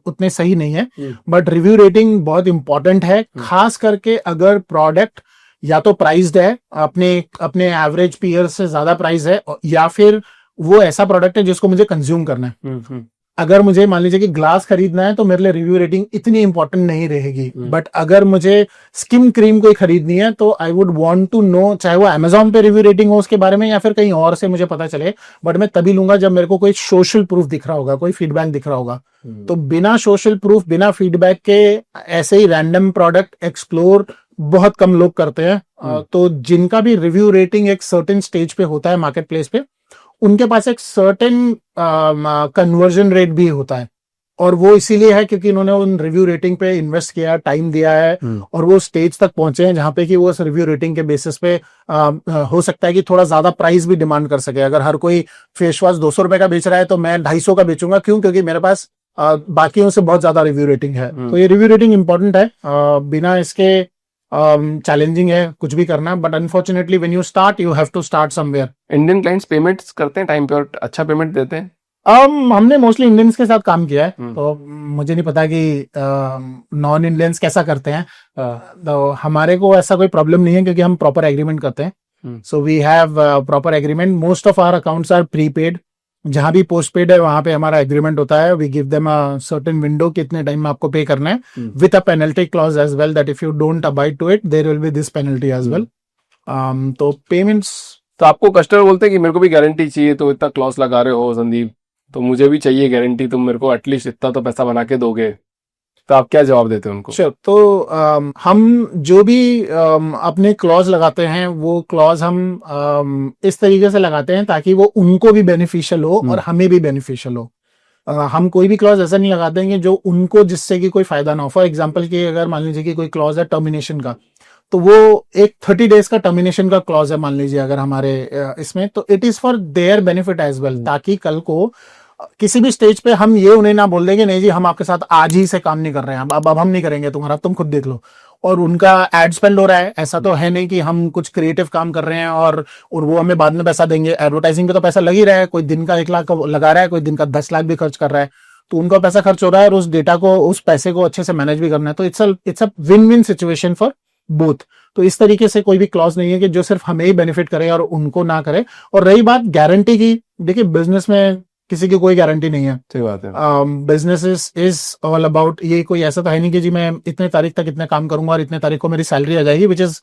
उतने सही नहीं है, बट रिव्यू रेटिंग बहुत इंपॉर्टेंट है। खास करके अगर प्रोडक्ट या तो प्राइस्ड है, अपने एवरेज पीयर से ज्यादा प्राइस है, या फिर वो ऐसा प्रोडक्ट है जिसको मुझे कंज्यूम करना है। अगर मुझे मान लीजिए कि ग्लास खरीदना है तो मेरे लिए रिव्यू रेटिंग इतनी इंपॉर्टेंट नहीं रहेगी, बट अगर मुझे स्किम क्रीम कोई खरीदनी है तो I would want to know, चाहे वो अमेजोन पे रिव्यू रेटिंग हो उसके बारे में, या फिर कहीं और से मुझे पता चले, बट मैं तभी लूंगा जब मेरे को कोई सोशल प्रूफ दिख रहा होगा, कोई फीडबैक दिख रहा होगा। तो बिना सोशल प्रूफ, बिना फीडबैक के ऐसे ही रैंडम प्रोडक्ट एक्सप्लोर बहुत कम लोग करते हैं। तो जिनका भी रिव्यू रेटिंग एक सर्टेन स्टेज पे होता है मार्केट प्लेस पे, उनके पास एक सर्टेन कन्वर्जन रेट भी होता है, और वो इसीलिए है क्योंकि इन्होंने उन रिव्यू रेटिंग पे इन्वेस्ट किया, टाइम दिया है, और वो स्टेज तक पहुंचे हैं जहां पे कि वो उस रिव्यू रेटिंग के बेसिस पे हो सकता है कि थोड़ा ज्यादा प्राइस भी डिमांड कर सके। अगर हर कोई फेस वॉश 200 रुपए का बेच रहा है तो मैं 250 का बेचूंगा, क्यों? क्योंकि मेरे पास बाकियों से बहुत ज्यादा रिव्यू रेटिंग है। तो ये रिव्यू रेटिंग इंपॉर्टेंट है, बिना इसके चैलेंजिंग है कुछ भी करना, but unfortunately when you start you have to start somewhere. Indian clients payments करते हैं टाइम पे और अच्छा पेमेंट देते हैं? हमने मोस्टली इंडियंस के साथ काम किया है, तो मुझे नहीं पता कि नॉन इंडियंस कैसा करते हैं। तो हमारे को ऐसा कोई प्रॉब्लम नहीं है क्योंकि हम प्रॉपर एग्रीमेंट करते हैं। So we have proper agreement, most of our accounts are prepaid. जहां भी पोस्ट पेड है वहां पे हमारा एग्रीमेंट होता है। We give them a certain window कि इतने टाइम में आपको पे करना है, with a penalty clause as well, that if you don't abide to it there will be this penalty as well. तो पेमेंट्स, तो आपको कस्टमर बोलते हैं कि मेरे को भी गारंटी चाहिए, तो इतना क्लॉज लगा रहे हो संदीप, तो मुझे भी चाहिए गारंटी, तुम मेरे को एटलीस्ट इतना तो पैसा बना के दोगे। तो आप क्या जवाब देते हैं उनको? Sure. तो हम जो भी अपने क्लॉज लगाते हैं वो क्लॉज हम इस तरीके से लगाते हैं ताकि वो उनको भी बेनिफिशियल हो और हमें भी बेनिफिशियल हो। हम कोई भी क्लॉज ऐसा नहीं लगाते हैं कि जो उनको जिससे कि कोई फायदा ना हो। फॉर एग्जाम्पल की अगर मान लीजिए कि कोई क्लॉज है टर्मिनेशन का, तो वो एक 30 डेज का टर्मिनेशन का क्लॉज है मान लीजिए अगर हमारे इसमें, तो it is for their benefit as well, ताकि कल को किसी भी स्टेज पे हम ये उन्हें ना बोल देंगे नहीं जी हम आपके साथ आज ही से काम नहीं कर रहे हैं, अब हम नहीं करेंगे तुम्हारा, तुम खुद देख लो। और उनका एड स्पेंड हो रहा है, ऐसा तो है नहीं कि हम कुछ क्रिएटिव काम कर रहे हैं और वो हमें बाद में पैसा देंगे। एडवर्टाइजिंग पे तो पैसा लग ही रहा है, कोई दिन का 1 लाख लगा रहा है, कोई दिन का 10 लाख भी खर्च कर रहा है, तो उनका पैसा खर्च हो रहा है और उस डेटा को, उस पैसे को अच्छे से मैनेज भी करना है। तो it's a win win situation for both. तो इस तरीके से कोई भी क्लॉज नहीं है कि जो सिर्फ हमें ही बेनिफिट करे और उनको ना करे। और रही बात गारंटी की, देखिए बिजनेस में किसी की कोई गारंटी नहीं है। सही बात है। बिजनेस इज ऑल अबाउट, ये कोई ऐसा तो है नहीं कि जी मैं इतने तारीख तक इतने काम करूंगा और इतने तारीख को मेरी सैलरी आ जाएगी, which is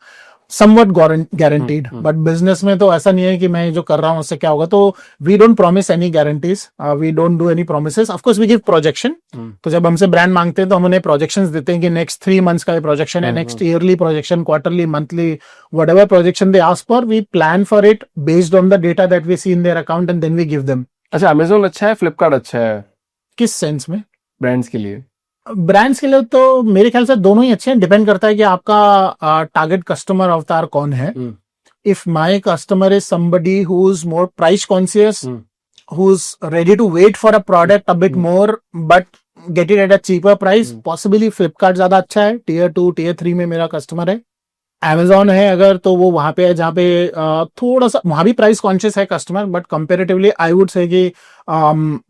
somewhat guaranteed. But business में तो ऐसा नहीं है कि मैं जो कर रहा हूं उससे क्या होगा। तो we don't promise any guarantees, we don't do any promises. Of course we give projection. तो जब हमसे ब्रांड मांगते हैं तो हम उन्हें प्रोजेक्शंस देते हैं कि नेक्स्ट 3 मंथ्स का प्रोजेक्शन है, next yearly projection, quarterly, monthly, whatever projection they ask for, we plan for it based on the data that we see in their account and then we give them. अच्छा, Amazon अच्छा है, फ्लिपकार्ट अच्छा है किस sense में? Brands के लिए? Brands के लिए तो मेरे ख्याल से दोनों ही अच्छे हैं, डिपेंड करता है कि आपका टारगेट कस्टमर अवतार कौन है। If my customer is somebody who is more price conscious, who is ready to wait for a product a bit more but get it at a cheaper price, possibly Flipkart ज्यादा अच्छा है। Tier 2 tier 3 में मेरा customer है। Amazon है अगर, तो वो वहां पे है जहाँ पे थोड़ा सा वहां भी प्राइस कॉन्शियस है customer, but comparatively I would say कि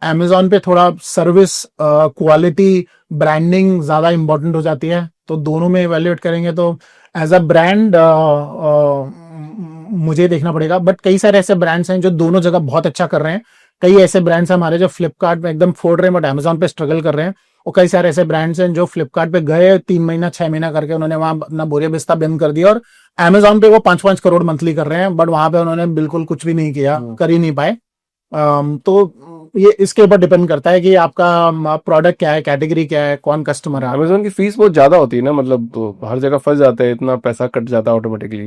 Amazon पे थोड़ा सर्विस क्वालिटी ब्रांडिंग ज्यादा इंपॉर्टेंट हो जाती है। तो दोनों में इवेल्युएट करेंगे तो एज अ ब्रांड मुझे देखना पड़ेगा। बट कई सारे ऐसे ब्रांड्स हैं जो दोनों जगह बहुत अच्छा कर रहे हैं। कई ऐसे ब्रांड्स हैं हमारे जो फ्लिपकार्ट में एकदम फोड़ रहे हैं बट Amazon पे स्ट्रगल कर रहे हैं। और कई सारे ऐसे ब्रांड्स हैं जो फ्लिपकार्ट पे गए 3 महीना 6 महीना करके उन्होंने वहां अपना बोरिया बिस्ता बंद कर दिया और Amazon पे वो 5-5 करोड़ मंथली कर रहे हैं, बट वहां पे उन्होंने बिल्कुल कुछ भी नहीं किया, कर ही नहीं पाए। तो ये इसके ऊपर डिपेंड करता है कि आपका प्रोडक्ट क्या है, कैटेगरी क्या है, कौन कस्टमर है। अमेजोन की फीस बहुत ज्यादा होती है ना, मतलब तो हर जगह फंस जाता है, इतना पैसा कट जाता है automatically,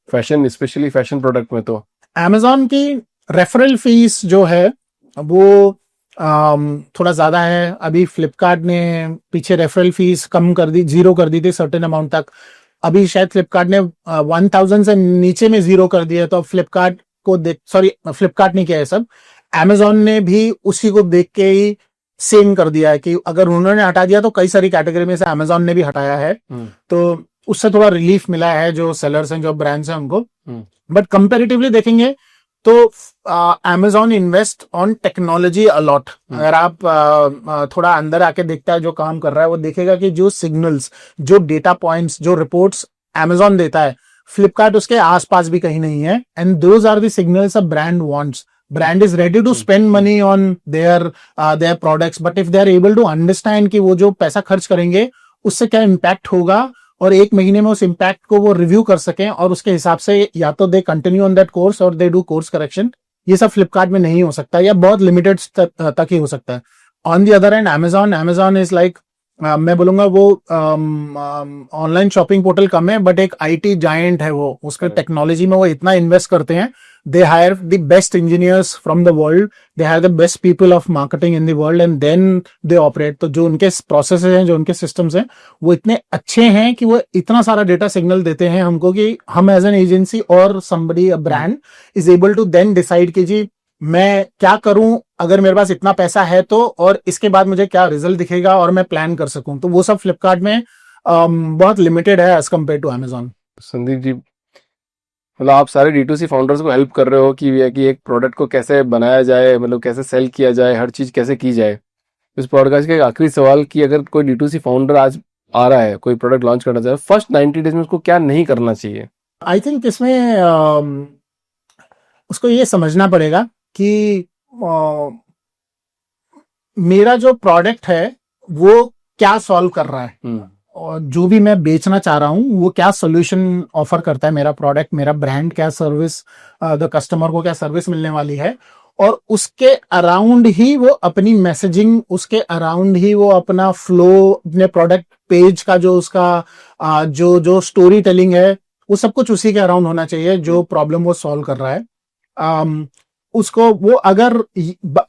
fashion specially fashion product में। तो Amazon की रेफरल फीस जो है वो थोड़ा ज्यादा है। अभी फ्लिपकार्ट ने पीछे रेफरल फीस कम कर दी, 0 कर दी थी सर्टेन अमाउंट तक। अभी शायद फ्लिपकार्ट ने 1000 से नीचे में 0 कर दिया। तो फ्लिपकार्ट को फ्लिपकार्ट नहीं किया है सब, Amazon ने भी उसी को देख के ही सेम कर दिया है कि अगर उन्होंने हटा दिया तो कई सारी कैटेगरी में से Amazon ने भी हटाया है। तो उससे थोड़ा रिलीफ मिला है जो सेलर्स हैं, जो ब्रांड्स हैं उनको। बट कंपेरेटिवली देखेंगे तो Amazon invest on technology a lot. अगर आप थोड़ा अंदर आके देखता है जो काम कर रहा है, वो देखेगा कि जो सिग्नल्स, जो डेटा पॉइंट्स, जो रिपोर्ट्स Amazon देता है, फ्लिपकार्ट उसके आसपास भी कहीं नहीं है। And those are the signals a brand wants. Brand is ready to spend money on their products, but if they are able to understand कि वो जो पैसा खर्च करेंगे उससे क्या इम्पैक्ट होगा और 1 महीने में उस इम्पैक्ट को वो रिव्यू कर सकें और उसके हिसाब से या तो they continue on that course और दे डू कोर्स करेक्शन, ये सब फ्लिपकार्ट में नहीं हो सकता या बहुत लिमिटेड तक ही हो सकता है। On the other and Amazon is like, मैं बोलूंगा वो ऑनलाइन शॉपिंग पोर्टल कम है बट एक IT जायंट है वो। उसके टेक्नोलॉजी में वो इतना इन्वेस्ट करते हैं। They hire the best engineers from the world. They hire the best people of marketing in the world and then they operate. तो जो उनके प्रोसेस हैं, जो उनके सिस्टम्स हैं, वो इतने अच्छे हैं कि वो इतना सारा डेटा सिग्नल देते हैं हमको कि हम एज एन एजेंसी और somebody a brand is able to then decide कि जी मैं क्या करूं अगर मेरे पास इतना पैसा है तो, और इसके बाद मुझे क्या रिजल्ट दिखेगा और मैं प्लान कर सकूं। तो वो सब फ्लिपकार्ट में बहुत लिमिटेड है as compare to Amazon। Sandeep ji, मतलब आप सारे D2C फाउंडर्स को हेल्प कर रहे हो कि एक प्रोडक्ट को कैसे बनाया जाए, मतलब कैसे सेल किया जाए, हर चीज कैसे की जाए। इस पॉडकास्ट का एक आखिरी सवाल कि अगर कोई D2C फाउंडर आज आ रहा है, कोई प्रोडक्ट लॉन्च करना चाहे, फर्स्ट 90 डेज में उसको क्या नहीं करना चाहिए? आई थिंक इसमें उसको ये समझना पड़ेगा कि मेरा जो प्रोडक्ट है वो क्या सॉल्व कर रहा है और जो भी मैं बेचना चाह रहा हूं वो क्या सोल्यूशन ऑफर करता है मेरा प्रोडक्ट, मेरा ब्रांड क्या सर्विस, द कस्टमर को क्या सर्विस मिलने वाली है। और उसके अराउंड ही वो अपनी मैसेजिंग, उसके अराउंड ही वो अपना फ्लो, अपने प्रोडक्ट पेज का जो उसका जो जो स्टोरी टेलिंग है, वो सब कुछ उसी के अराउंड होना चाहिए जो प्रॉब्लम वो सॉल्व कर रहा है। उसको वो अगर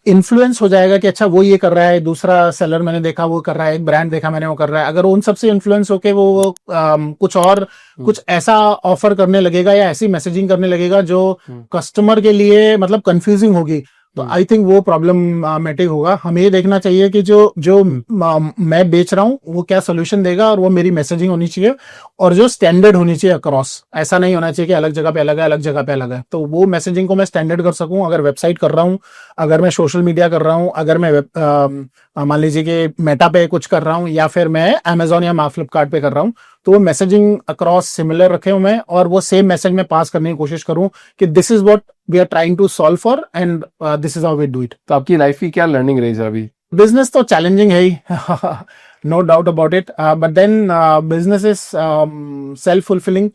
इन्फ्लुएंस हो जाएगा कि अच्छा वो ये कर रहा है, दूसरा सेलर मैंने देखा वो कर रहा है, एक ब्रांड देखा मैंने वो कर रहा है, अगर उन सबसे इन्फ्लुएंस होके वो कुछ और कुछ ऐसा ऑफर करने लगेगा या ऐसी मैसेजिंग करने लगेगा जो कस्टमर के लिए मतलब कंफ्यूजिंग होगी, तो आई थिंक वो प्रॉब्लमेटिक होगा। हमें ये देखना चाहिए कि जो जो मैं बेच रहा हूँ वो क्या सोल्यूशन देगा, और वो मेरी मैसेजिंग होनी चाहिए और जो स्टैंडर्ड होनी चाहिए अक्रॉस। ऐसा नहीं होना चाहिए कि अलग जगह पे अलग है, अलग जगह पे अलग है। तो वो मैसेजिंग को मैं स्टैंडर्ड कर सकूं, अगर वेबसाइट कर रहा हूँ, अगर मैं सोशल मीडिया कर रहा हूँ, अगर मैं मान लीजिए कि मेटा पे कुछ कर रहा हूँ, या फिर मैं अमेजोन या फ्लिपकार्ट पे कर रहा हूँ, तो वो मैसेजिंग अक्रॉस सिमिलर रखे हूं मैं, और वो सेम मैसेज में पास करने की कोशिश करूं कि this is what we are trying to solve for and this is how we do it. तो आपकी लाइफ की क्या लर्निंग रही सर अभी? बिजनेस तो चैलेंजिंग है ही, no doubt about it, but then business is self fulfilling.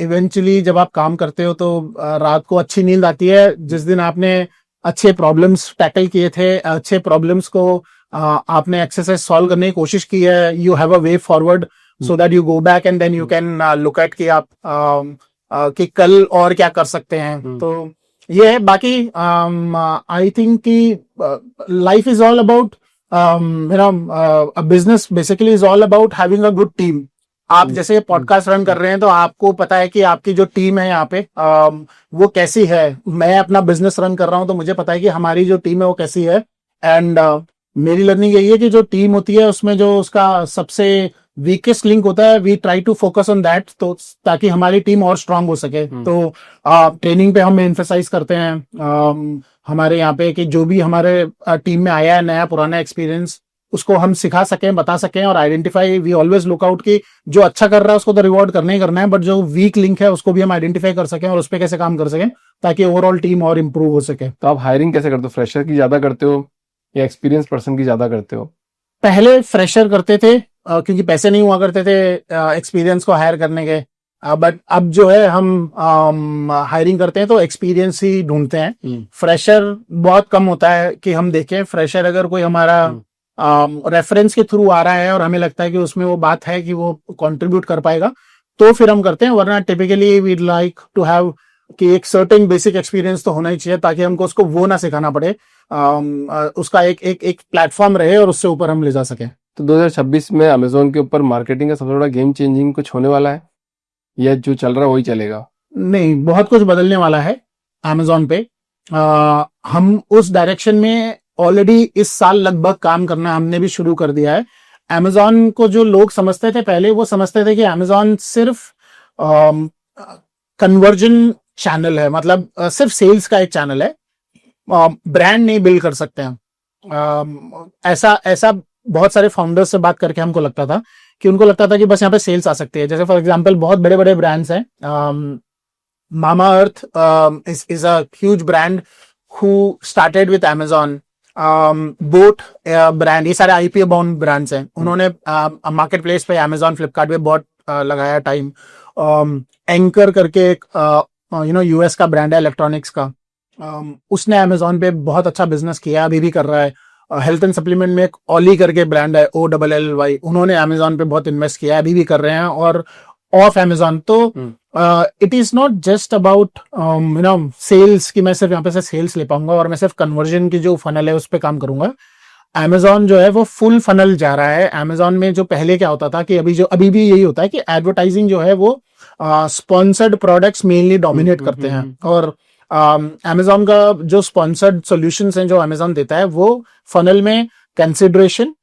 Eventually जब आप काम करते हो तो रात को अच्छी नींद आती है जिस दिन आपने अच्छे प्रॉब्लम्स टैकल किए थे, अच्छे प्रॉब्लम्स को आपने एक्सरसाइज सॉल्व करने की कोशिश की है, you have a way forward so that you go back and then you can look at कि आप कि कल और क्या कर सकते हैं। तो ये है। बाकी आई थिंक कि life is all about business basically is all about having a good team. आप जैसे पॉडकास्ट रन कर रहे हैं तो आपको पता है कि आपकी जो टीम है यहाँ पे वो कैसी है। मैं अपना बिजनेस रन कर रहा हूँ तो मुझे पता है कि हमारी जो टीम है वो कैसी है। एंड मेरी लर्निंग यही है कि जो टीम होती है उसमें जो उसका सबसे वीकेस्ट लिंक होता है, we try to focus on that, तो ताकि हमारी टीम और स्ट्रांग हो सके। तो ट्रेनिंग पे हम एम्फेसाइज करते हैं हमारे यहाँ पे कि जो भी हमारे टीम में आया है नया पुराना एक्सपीरियंस, उसको हम सिखा सकें, बता सकें, और identify, we always look out कि जो अच्छा कर रहा है उसको तो रिवॉर्ड करना ही करना है, बट जो वीक लिंक है उसको भी हम आइडेंटिफाई कर सकें और उस पर कैसे काम कर सकें ताकि ओवरऑल टीम और इम्प्रूव हो सके। तो आप हायरिंग कैसे करते हो? फ्रेशर की ज्यादा करते हो या एक्सपीरियंस पर्सन की ज्यादा करते हो? पहले फ्रेशर करते थे क्योंकि पैसे नहीं हुआ करते थे एक्सपीरियंस को हायर करने के, बट अब जो है हम हायरिंग करते हैं तो एक्सपीरियंस ही ढूंढते हैं। फ्रेशर बहुत कम होता है कि हम देखें। फ्रेशर अगर कोई हमारा रेफरेंस के थ्रू आ रहा है और हमें लगता है कि उसमें वो बात है कि वो कंट्रीब्यूट कर पाएगा तो फिर हम करते हैं, वरना typically we like to have कि एक सर्टेन बेसिक एक्सपीरियंस तो होना ही चाहिए ताकि हमको उसको वो ना सिखाना पड़े, उसका एक प्लेटफॉर्म रहे और उससे ऊपर हम ले जा सके। तो 2026 में अमेजोन के ऊपर मार्केटिंग का सबसे बड़ा गेम चेंजिंग कुछ होने वाला है या जो चल रहा है वही चलेगा? नहीं, बहुत कुछ बदलने वाला है अमेजोन पे। हम उस डायरेक्शन में ऑलरेडी इस साल लगभग काम करना हमने भी शुरू कर दिया है। अमेजोन को जो लोग समझते थे पहले, वो समझते थे कि अमेजोन सिर्फ कन्वर्जन चैनल है, मतलब सिर्फ सेल्स का एक चैनल है, ब्रांड नहीं बिल्ड कर सकते हैं। ऐसा बहुत सारे फाउंडर्स से बात करके हमको लगता था कि उनको लगता था कि बस यहाँ पे सेल्स आ सकती है। जैसे फॉर एग्जांपल बहुत बड़े बड़े ब्रांड्स हैं, Mamaearth is a huge brand who started with Amazon. Boat brand, ये सारे आईपीओ बाउंड ब्रांड्स हैं। उन्होंने मार्केट प्लेस पे अमेजोन फ्लिपकार्ट पे बहुत लगाया टाइम। एंकर करके एक यूएस का ब्रांड है इलेक्ट्रॉनिक्स का, उसने अमेजोन पे बहुत अच्छा बिजनेस किया, अभी भी कर रहा है। हेल्थ एंड सप्लीमेंट में एक ऑली करके ब्रांड है, OLLY, उन्होंने अमेजोन पे बहुत इन्वेस्ट किया है, अभी भी कर रहे हैं और ऑफ अमेजोन। तो it is not just about sales कि मैं सिर्फ यहाँ पे से सेल्स ले पाऊंगा और मैं सिर्फ कन्वर्जन की जो फनल है उस पर काम करूंगा। अमेजोन जो है वो फुल फनल जा रहा है। अमेजोन में जो पहले क्या होता था कि अभी भी यही होता है कि एडवर्टाइजिंग जो है वो स्पॉन्सर्ड प्रोडक्ट्स मेनली डोमिनेट करते हैं, और अमेजोन का जो स्पॉन्सर्ड सॉल्यूशंस हैं जो अमेजोन देता है वो फनल में कंसिडरेशन,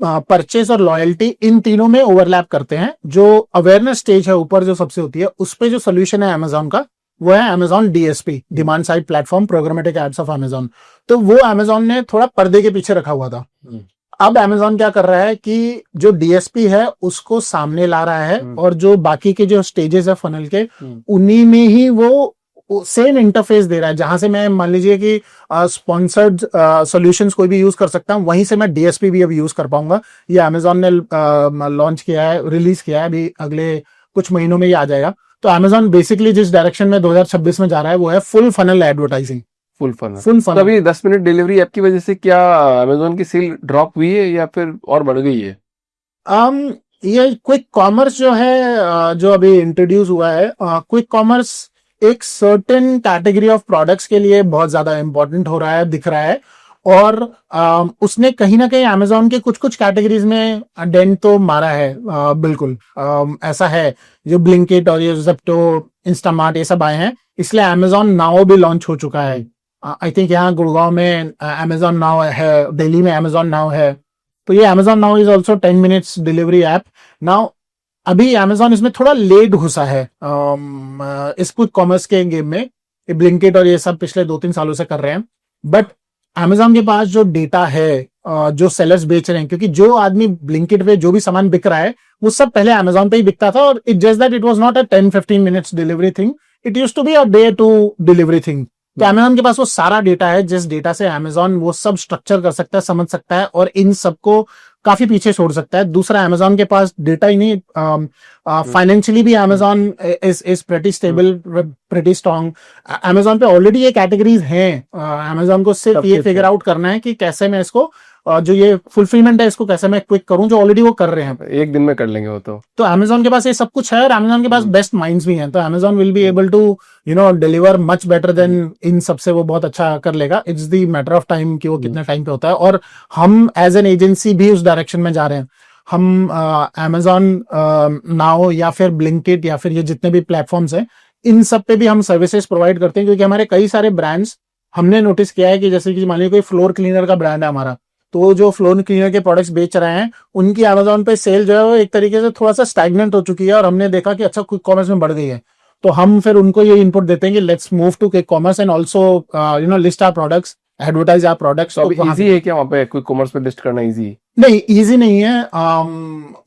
परचेज और लॉयल्टी, इन तीनों में ओवरलैप करते हैं। जो अवेयरनेस स्टेज है ऊपर जो सबसे होती है, उस पे जो सोल्यूशन है अमेजोन का वो है Amazon DSP, demand side platform programmatic ads of Amazon. तो वो अमेजोन ने थोड़ा पर्दे के पीछे रखा हुआ था। अब अमेजोन क्या कर रहा है कि जो DSP है उसको सामने ला रहा है, और जो बाकी के जो स्टेजेस है फनल के, उन्हीं में ही वो सेम इंटरफेस दे रहा है। जहां से मैं मान लीजिए कि स्पॉन्सर्ड सॉल्यूशंस कोई भी यूज कर सकता हूं, वहीं से मैं DSP भी अब यूज कर पाऊंगा। ये अमेजोन ने लॉन्च किया है, रिलीज किया है, अभी अगले कुछ महीनों में ये आ जाएगा। तो अमेजोन बेसिकली जिस डायरेक्शन में 2026 में जा रहा है वो है full funnel advertising. Full funnel. Full तो फनल। अभी 10 मिनट डिलीवरी ऐप की वजह से क्या अमेजोन की सेल ड्रॉप हुई है या फिर और बढ़ गई है? ये क्विक कॉमर्स जो है जो अभी इंट्रोड्यूस हुआ है, क्विक कॉमर्स एक सर्टेन कैटेगरी ऑफ प्रोडक्ट्स के लिए बहुत ज्यादा इंपॉर्टेंट हो रहा है, दिख रहा है। और उसने कहीं ना कहीं अमेजोन के कुछ कुछ कैटेगरीज में डेंट तो मारा है, बिल्कुल। ऐसा है, जो ब्लिंकिट और ये ज़ेप्टो, इंस्टामार्ट, ये सब आए हैं, इसलिए अमेजोन नाउ भी लॉन्च हो चुका है। आई थिंक यहाँ गुड़गांव में अमेजोन नाउ है, दिल्ली में अमेजोन नाउ है। तो ये Amazon now is also 10 minutes delivery app now. अभी अमेजोन इसमें थोड़ा लेट घुसा है इस क्विक कॉमर्स के गेम में। ये ब्लिंकिट और ये सब पिछले 2-3 सालों से कर रहे हैं, बट अमेजोन के पास जो डेटा है, जो सेलर्स बेच रहे हैं, क्योंकि जो आदमी ब्लिंकिट पे जो भी सामान बिक रहा है वो सब पहले अमेजोन पे ही बिकता था, और it just that it was not a 10-15 minutes delivery thing, it used to be a day two delivery thing. तो अमेजोन के पास वो सारा डेटा है, जिस डेटा से अमेजोन वो सब स्ट्रक्चर कर सकता है, समझ सकता है, और इन सबको काफी पीछे छोड़ सकता है। दूसरा, अमेजोन के पास डेटा ही नहीं, फाइनेंशियली भी Amazon is pretty stable, pretty strong. Amazon पे ऑलरेडी ये कैटेगरीज हैं, अमेजोन को सिर्फ ये फिगर आउट करना है कि कैसे मैं इसको जो ये फुलफिलमेंट है इसको कैसे मैं क्विक करूं, जो ऑलरेडी वो कर रहे हैं। एक दिन में कर लेंगे वो तो अमेजोन के पास ये सब कुछ है, और अमेजोन के पास बेस्ट माइंड्स भी हैं, तो Amazon will be able to deliver much better than इन सबसे। वो बहुत अच्छा कर लेगा। It's the matter of time कि वो कितने टाइम पे होता है, और हम एज एन एजेंसी भी उस डायरेक्शन में जा रहे हैं। हम अमेजोन नाउ या फिर ब्लिंकिट या फिर ये जितने भी प्लेटफॉर्म्स हैं, इन सब पे भी हम सर्विसेज प्रोवाइड करते हैं, क्योंकि हमारे कई सारे ब्रांड्स हमने नोटिस किया है कि जैसे कि मान लीजिए कोई फ्लोर क्लीनर का ब्रांड है हमारा, तो जो फ्लोर क्लीनर के प्रोडक्ट्स बेच रहे हैं उनकी अमेजोन पे सेल जो है वो एक तरीके से थोड़ा सा स्टैग्नेंट हो चुकी है, और हमने देखा कि अच्छा क्विक कॉमर्स में बढ़ गई है। तो हम फिर उनको ये इनपुट देते हैं कि let's move to quick commerce and also list our products, advertise our products. तो अभी इजी है क्या वहाँ पे क्विक कॉमर्स पे लिस्ट करना? इजी नहीं, इजी नहीं है।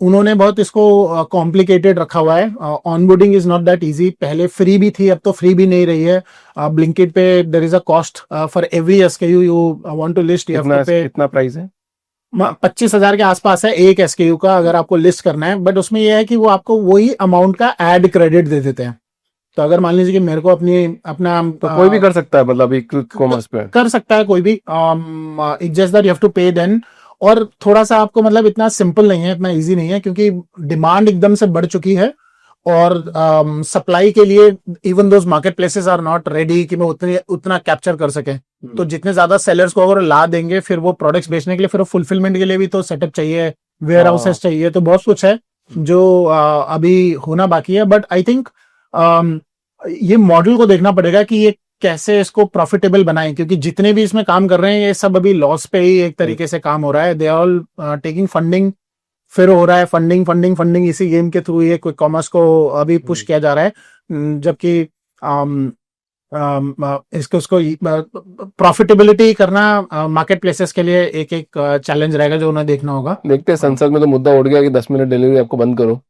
उन्होंने बहुत इसको कॉम्प्लिकेटेड रखा हुआ है। Onboarding is not that easy. पहले फ्री भी थी, अब तो फ्री भी नहीं रही है। ब्लिंकिट पे there is a cost for every SKU you want to list. कितना प्राइस है? 25,000 के आसपास है एक एसकेयू का, अगर आपको लिस्ट करना है। बट उसमें यह है कि वो आपको वही अमाउंट का एड क्रेडिट दे देते हैं। तो अगर मान लीजिए कि मेरे को अपना तो कोई भी कर सकता है, मतलब क्विक कॉमर्स पे कर सकता है कोई भी। It just that you have to pay then. और थोड़ा सा आपको मतलब इतना सिंपल नहीं है, इतना इजी नहीं है, क्योंकि डिमांड एकदम से बढ़ चुकी है, और सप्लाई के लिए even those market places are not ready कि मैं उतना कैप्चर कर सके। तो जितने ज्यादा सेलर्स को अगर ला देंगे फिर वो प्रोडक्ट्स बेचने के लिए, फिर वो फुलफिलमेंट के लिए भी तो सेटअप चाहिए, वेयर हाउसेस चाहिए, तो बहुत कुछ है जो अभी होना बाकी है। बट आई थिंक ये मॉडल को देखना पड़ेगा कि ये कैसे इसको प्रॉफिटेबल बनाएं, क्योंकि जितने भी इसमें काम कर रहे हैं ये सब अभी लॉस पे ही एक तरीके से काम हो रहा है। They are all taking funding, फिर हो रहा है फंडिंग इसी गेम के थ्रू ये क्विक कॉमर्स को अभी पुश किया जा रहा है। जबकि उसको प्रॉफिटेबिलिटी करना मार्केट प्लेसेस के लिए एक चैलेंज रहेगा जो उन्हें देखना होगा। देखते हैं, संसद में तो मुद्दा उठ गया कि 10 मिनट डिलीवरी आपको बंद करो,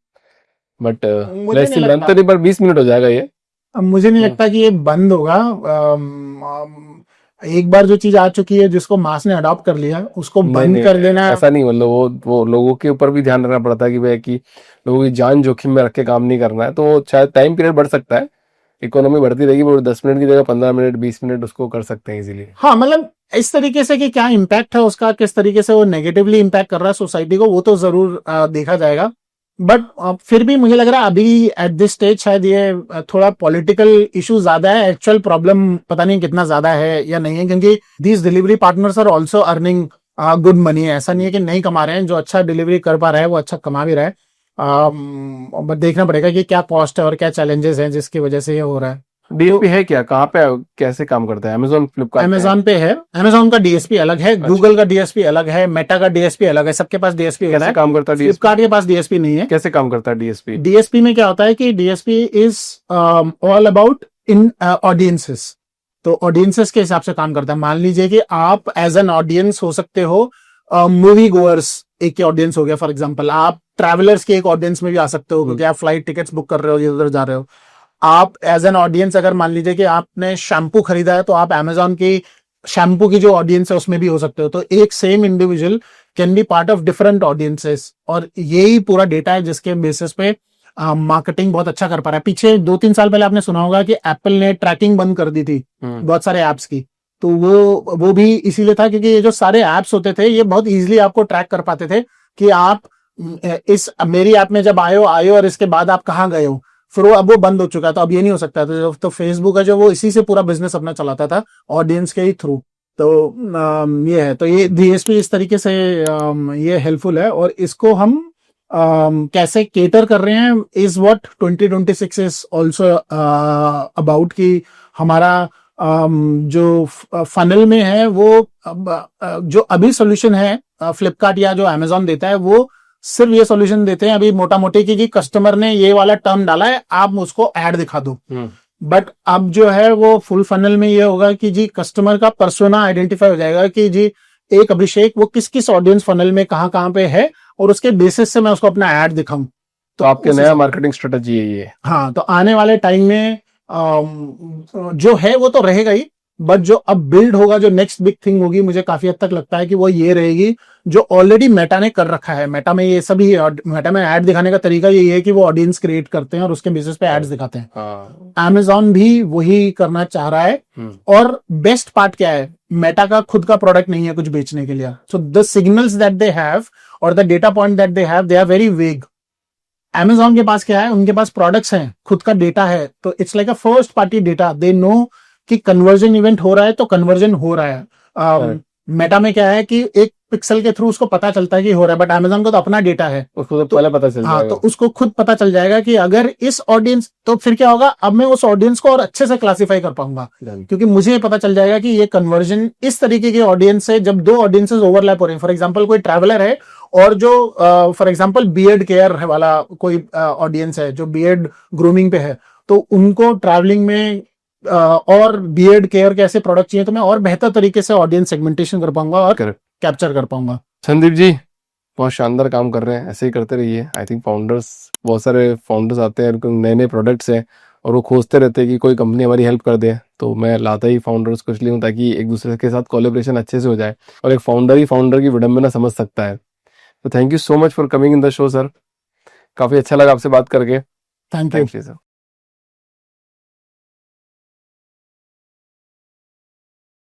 बट मुझे नहीं लगता। नहीं, पर 20 मिनट हो जाएगा ये। अब मुझे नहीं लगता कि ये बंद होगा। एक बार जो चीज आ चुकी है जिसको मास ने अडॉप्ट कर लिया, उसको बंद कर देना ऐसा नहीं, मतलब वो लोगों के ऊपर भी ध्यान रखना पड़ता है कि भाई कि लोगों की जान जोखिम में रख के काम नहीं करना है। तो शायद टाइम पीरियड बढ़ सकता है, इकोनॉमी बढ़ती रहेगी, वो 10 मिनट की जगह 15 मिनट 20 मिनट उसको कर सकते हैं इजीली। हाँ, मतलब इस तरीके से कि क्या इम्पैक्ट है उसका, किस तरीके से वो नेगेटिवली इम्पैक्ट कर रहा है सोसाइटी को, वो तो जरूर देखा जाएगा। बट फिर भी मुझे लग रहा है अभी एट दिस स्टेज शायद ये थोड़ा पॉलिटिकल इशू ज्यादा है, एक्चुअल प्रॉब्लम पता नहीं कितना ज्यादा है या नहीं है, क्योंकि these delivery partners are also earning good money. ऐसा नहीं है कि नहीं कमा रहे हैं, जो अच्छा डिलीवरी कर पा रहा है वो अच्छा कमा भी रहा है। बट देखना पड़ेगा कि क्या कॉस्ट है और क्या चैलेंजेस हैं जिसकी वजह से ये हो रहा है। डीएसपी है क्या, कहाँ पे, कैसे काम करता है? अमेजोन, फ्लिपकार्ट? अमेजोन पे है। अमेजोन का डीएसपी अलग है, गूगल का डीएसपी अलग है, मेटा का डीएसपी अलग है, सबके पास डीएसपी कैसे काम करता है? फ्लिपकार्ट के पास डीएसपी नहीं है। कैसे काम करता है डीएसपी? डीएसपी में क्या होता है कि DSP is all about in audiences. तो ऑडियंसेस के हिसाब से काम करता है। मान लीजिए कि आप एज एन ऑडियंस हो सकते हो, मूवी गोअर्स एक ऑडियंस हो गया फॉर एग्जाम्पल, आप ट्रैवलर्स के एक ऑडियंस में भी आ सकते हो, क्योंकि आप फ्लाइट टिकट्स बुक कर रहे हो, इधर जा रहे हो। आप एज एन ऑडियंस अगर मान लीजिए कि आपने शैम्पू खरीदा है, तो आप अमेजोन की शैम्पू की जो ऑडियंस है उसमें भी हो सकते हो। तो एक same individual can be part of different audiences, और यही पूरा डेटा है जिसके बेसिस पे मार्केटिंग बहुत अच्छा कर पा रहा है। पीछे 2-3 साल पहले आपने सुना होगा कि एप्पल ने ट्रैकिंग बंद कर दी थी बहुत सारे एप्स की, तो वो भी इसीलिए था क्योंकि ये जो सारे ऐप्स होते थे ये बहुत इजीली आपको ट्रैक कर पाते थे कि आप इस मेरी ऐप में जब आए हो और इसके बाद आप कहाँ गए हो, फिर वो अब वो बंद हो चुका है, तो अब ये नहीं हो सकता था। तो फेसबुक है जो वो इसी से पूरा बिजनेस अपना चलाता था, ऑडियंस के ही थ्रू। तो ये है, तो ये डीएसपी इस तरीके से ये हेल्पफुल है, और इसको हम कैसे केटर कर रहे हैं is what 2026 is also about, कि हमारा जो फनल में है वो जो अभी सोल्यूशन है फ्लिपकार्ट या जो अमेजोन देता है, वो सिर्फ ये सॉल्यूशन देते हैं अभी मोटा मोटी कि कस्टमर ने ये वाला टर्म डाला है, आप उसको ऐड दिखा दो। बट अब जो है वो फुल फनल में ये होगा कि जी कस्टमर का पर्सोना आइडेंटिफाई हो जाएगा कि जी एक अभिषेक वो किस किस ऑडियंस फनल में कहाँ पे है, और उसके बेसिस से मैं उसको अपना ऐड दिखाऊं। तो आपके नया मार्केटिंग स्ट्रेटजी है ये? हाँ, तो आने वाले टाइम में जो है वो तो रहेगा ही, बट जो अब बिल्ड होगा, जो नेक्स्ट बिग थिंग होगी, मुझे काफी हद तक लगता है कि वो ये रहेगी जो ऑलरेडी मेटा ने कर रखा है। मेटा में ये सभी, मेटा में ऐड दिखाने का तरीका यही है कि वो ऑडियंस क्रिएट करते हैं और उसके बेसिस पे एड्स दिखाते हैं। अमेजॉन भी वही करना चाह रहा है। और बेस्ट पार्ट क्या है, मेटा का खुद का प्रोडक्ट नहीं है कुछ बेचने के लिए, so the signals that they have और the data point that they have, they are very vague. Amazon के पास क्या है, उनके पास प्रोडक्ट्स हैं, खुद का डेटा है, तो it's like a first party data. They know कि कन्वर्जन इवेंट हो रहा है तो कन्वर्जन हो रहा है। मेटा में क्या है कि एक पिक्सल के थ्रू उसको पता चलता है कि हो रहा है, बट Amazon को तो अपना डेटा है, उसको तो पहले पता चल जाएगा। हाँ, तो उसको खुद पता चल जाएगा कि अगर इस ऑडियंस, तो फिर क्या होगा, अब मैं उस ऑडियंस को और अच्छे से क्लासिफाई कर पाऊंगा, क्योंकि मुझे पता चल जाएगा कि ये कन्वर्जन इस तरीके के ऑडियंस है। जब दो ऑडियंसेस ओवरलैप हो रहे हैं, फॉर एग्जांपल कोई ट्रैवलर है और जो फॉर एग्जांपल बियर्ड केयर वाला कोई ऑडियंस है जो बियर्ड ग्रूमिंग पे है, तो उनको ट्रैवलिंग में और बियर्ड केयर के ऐसे प्रोडक्ट चाहिए, तो मैं और बेहतर तरीके से ऑडियंस सेगमेंटेशन कर पाऊंगा और कैप्चर कर पाऊंगा। संदीप जी बहुत शानदार काम कर रहे हैं, ऐसे ही करते रहिए। आई थिंक फाउंडर्स, बहुत सारे फाउंडर्स आते हैं, नए नए प्रोडक्ट्स हैं और वो खोजते रहते हैं कि कोई कंपनी हमारी हेल्प कर दे। तो मैं लाता ही फाउंडर्स को इसलिए हूँ ताकि एक दूसरे के साथ कोलैबोरेशन अच्छे से हो जाए और एक फाउंडर ही फाउंडर की विडंबना समझ सकता है। तो thank you so much for coming in the show sir, काफी अच्छा लगा आपसे बात करके। Thank you sir.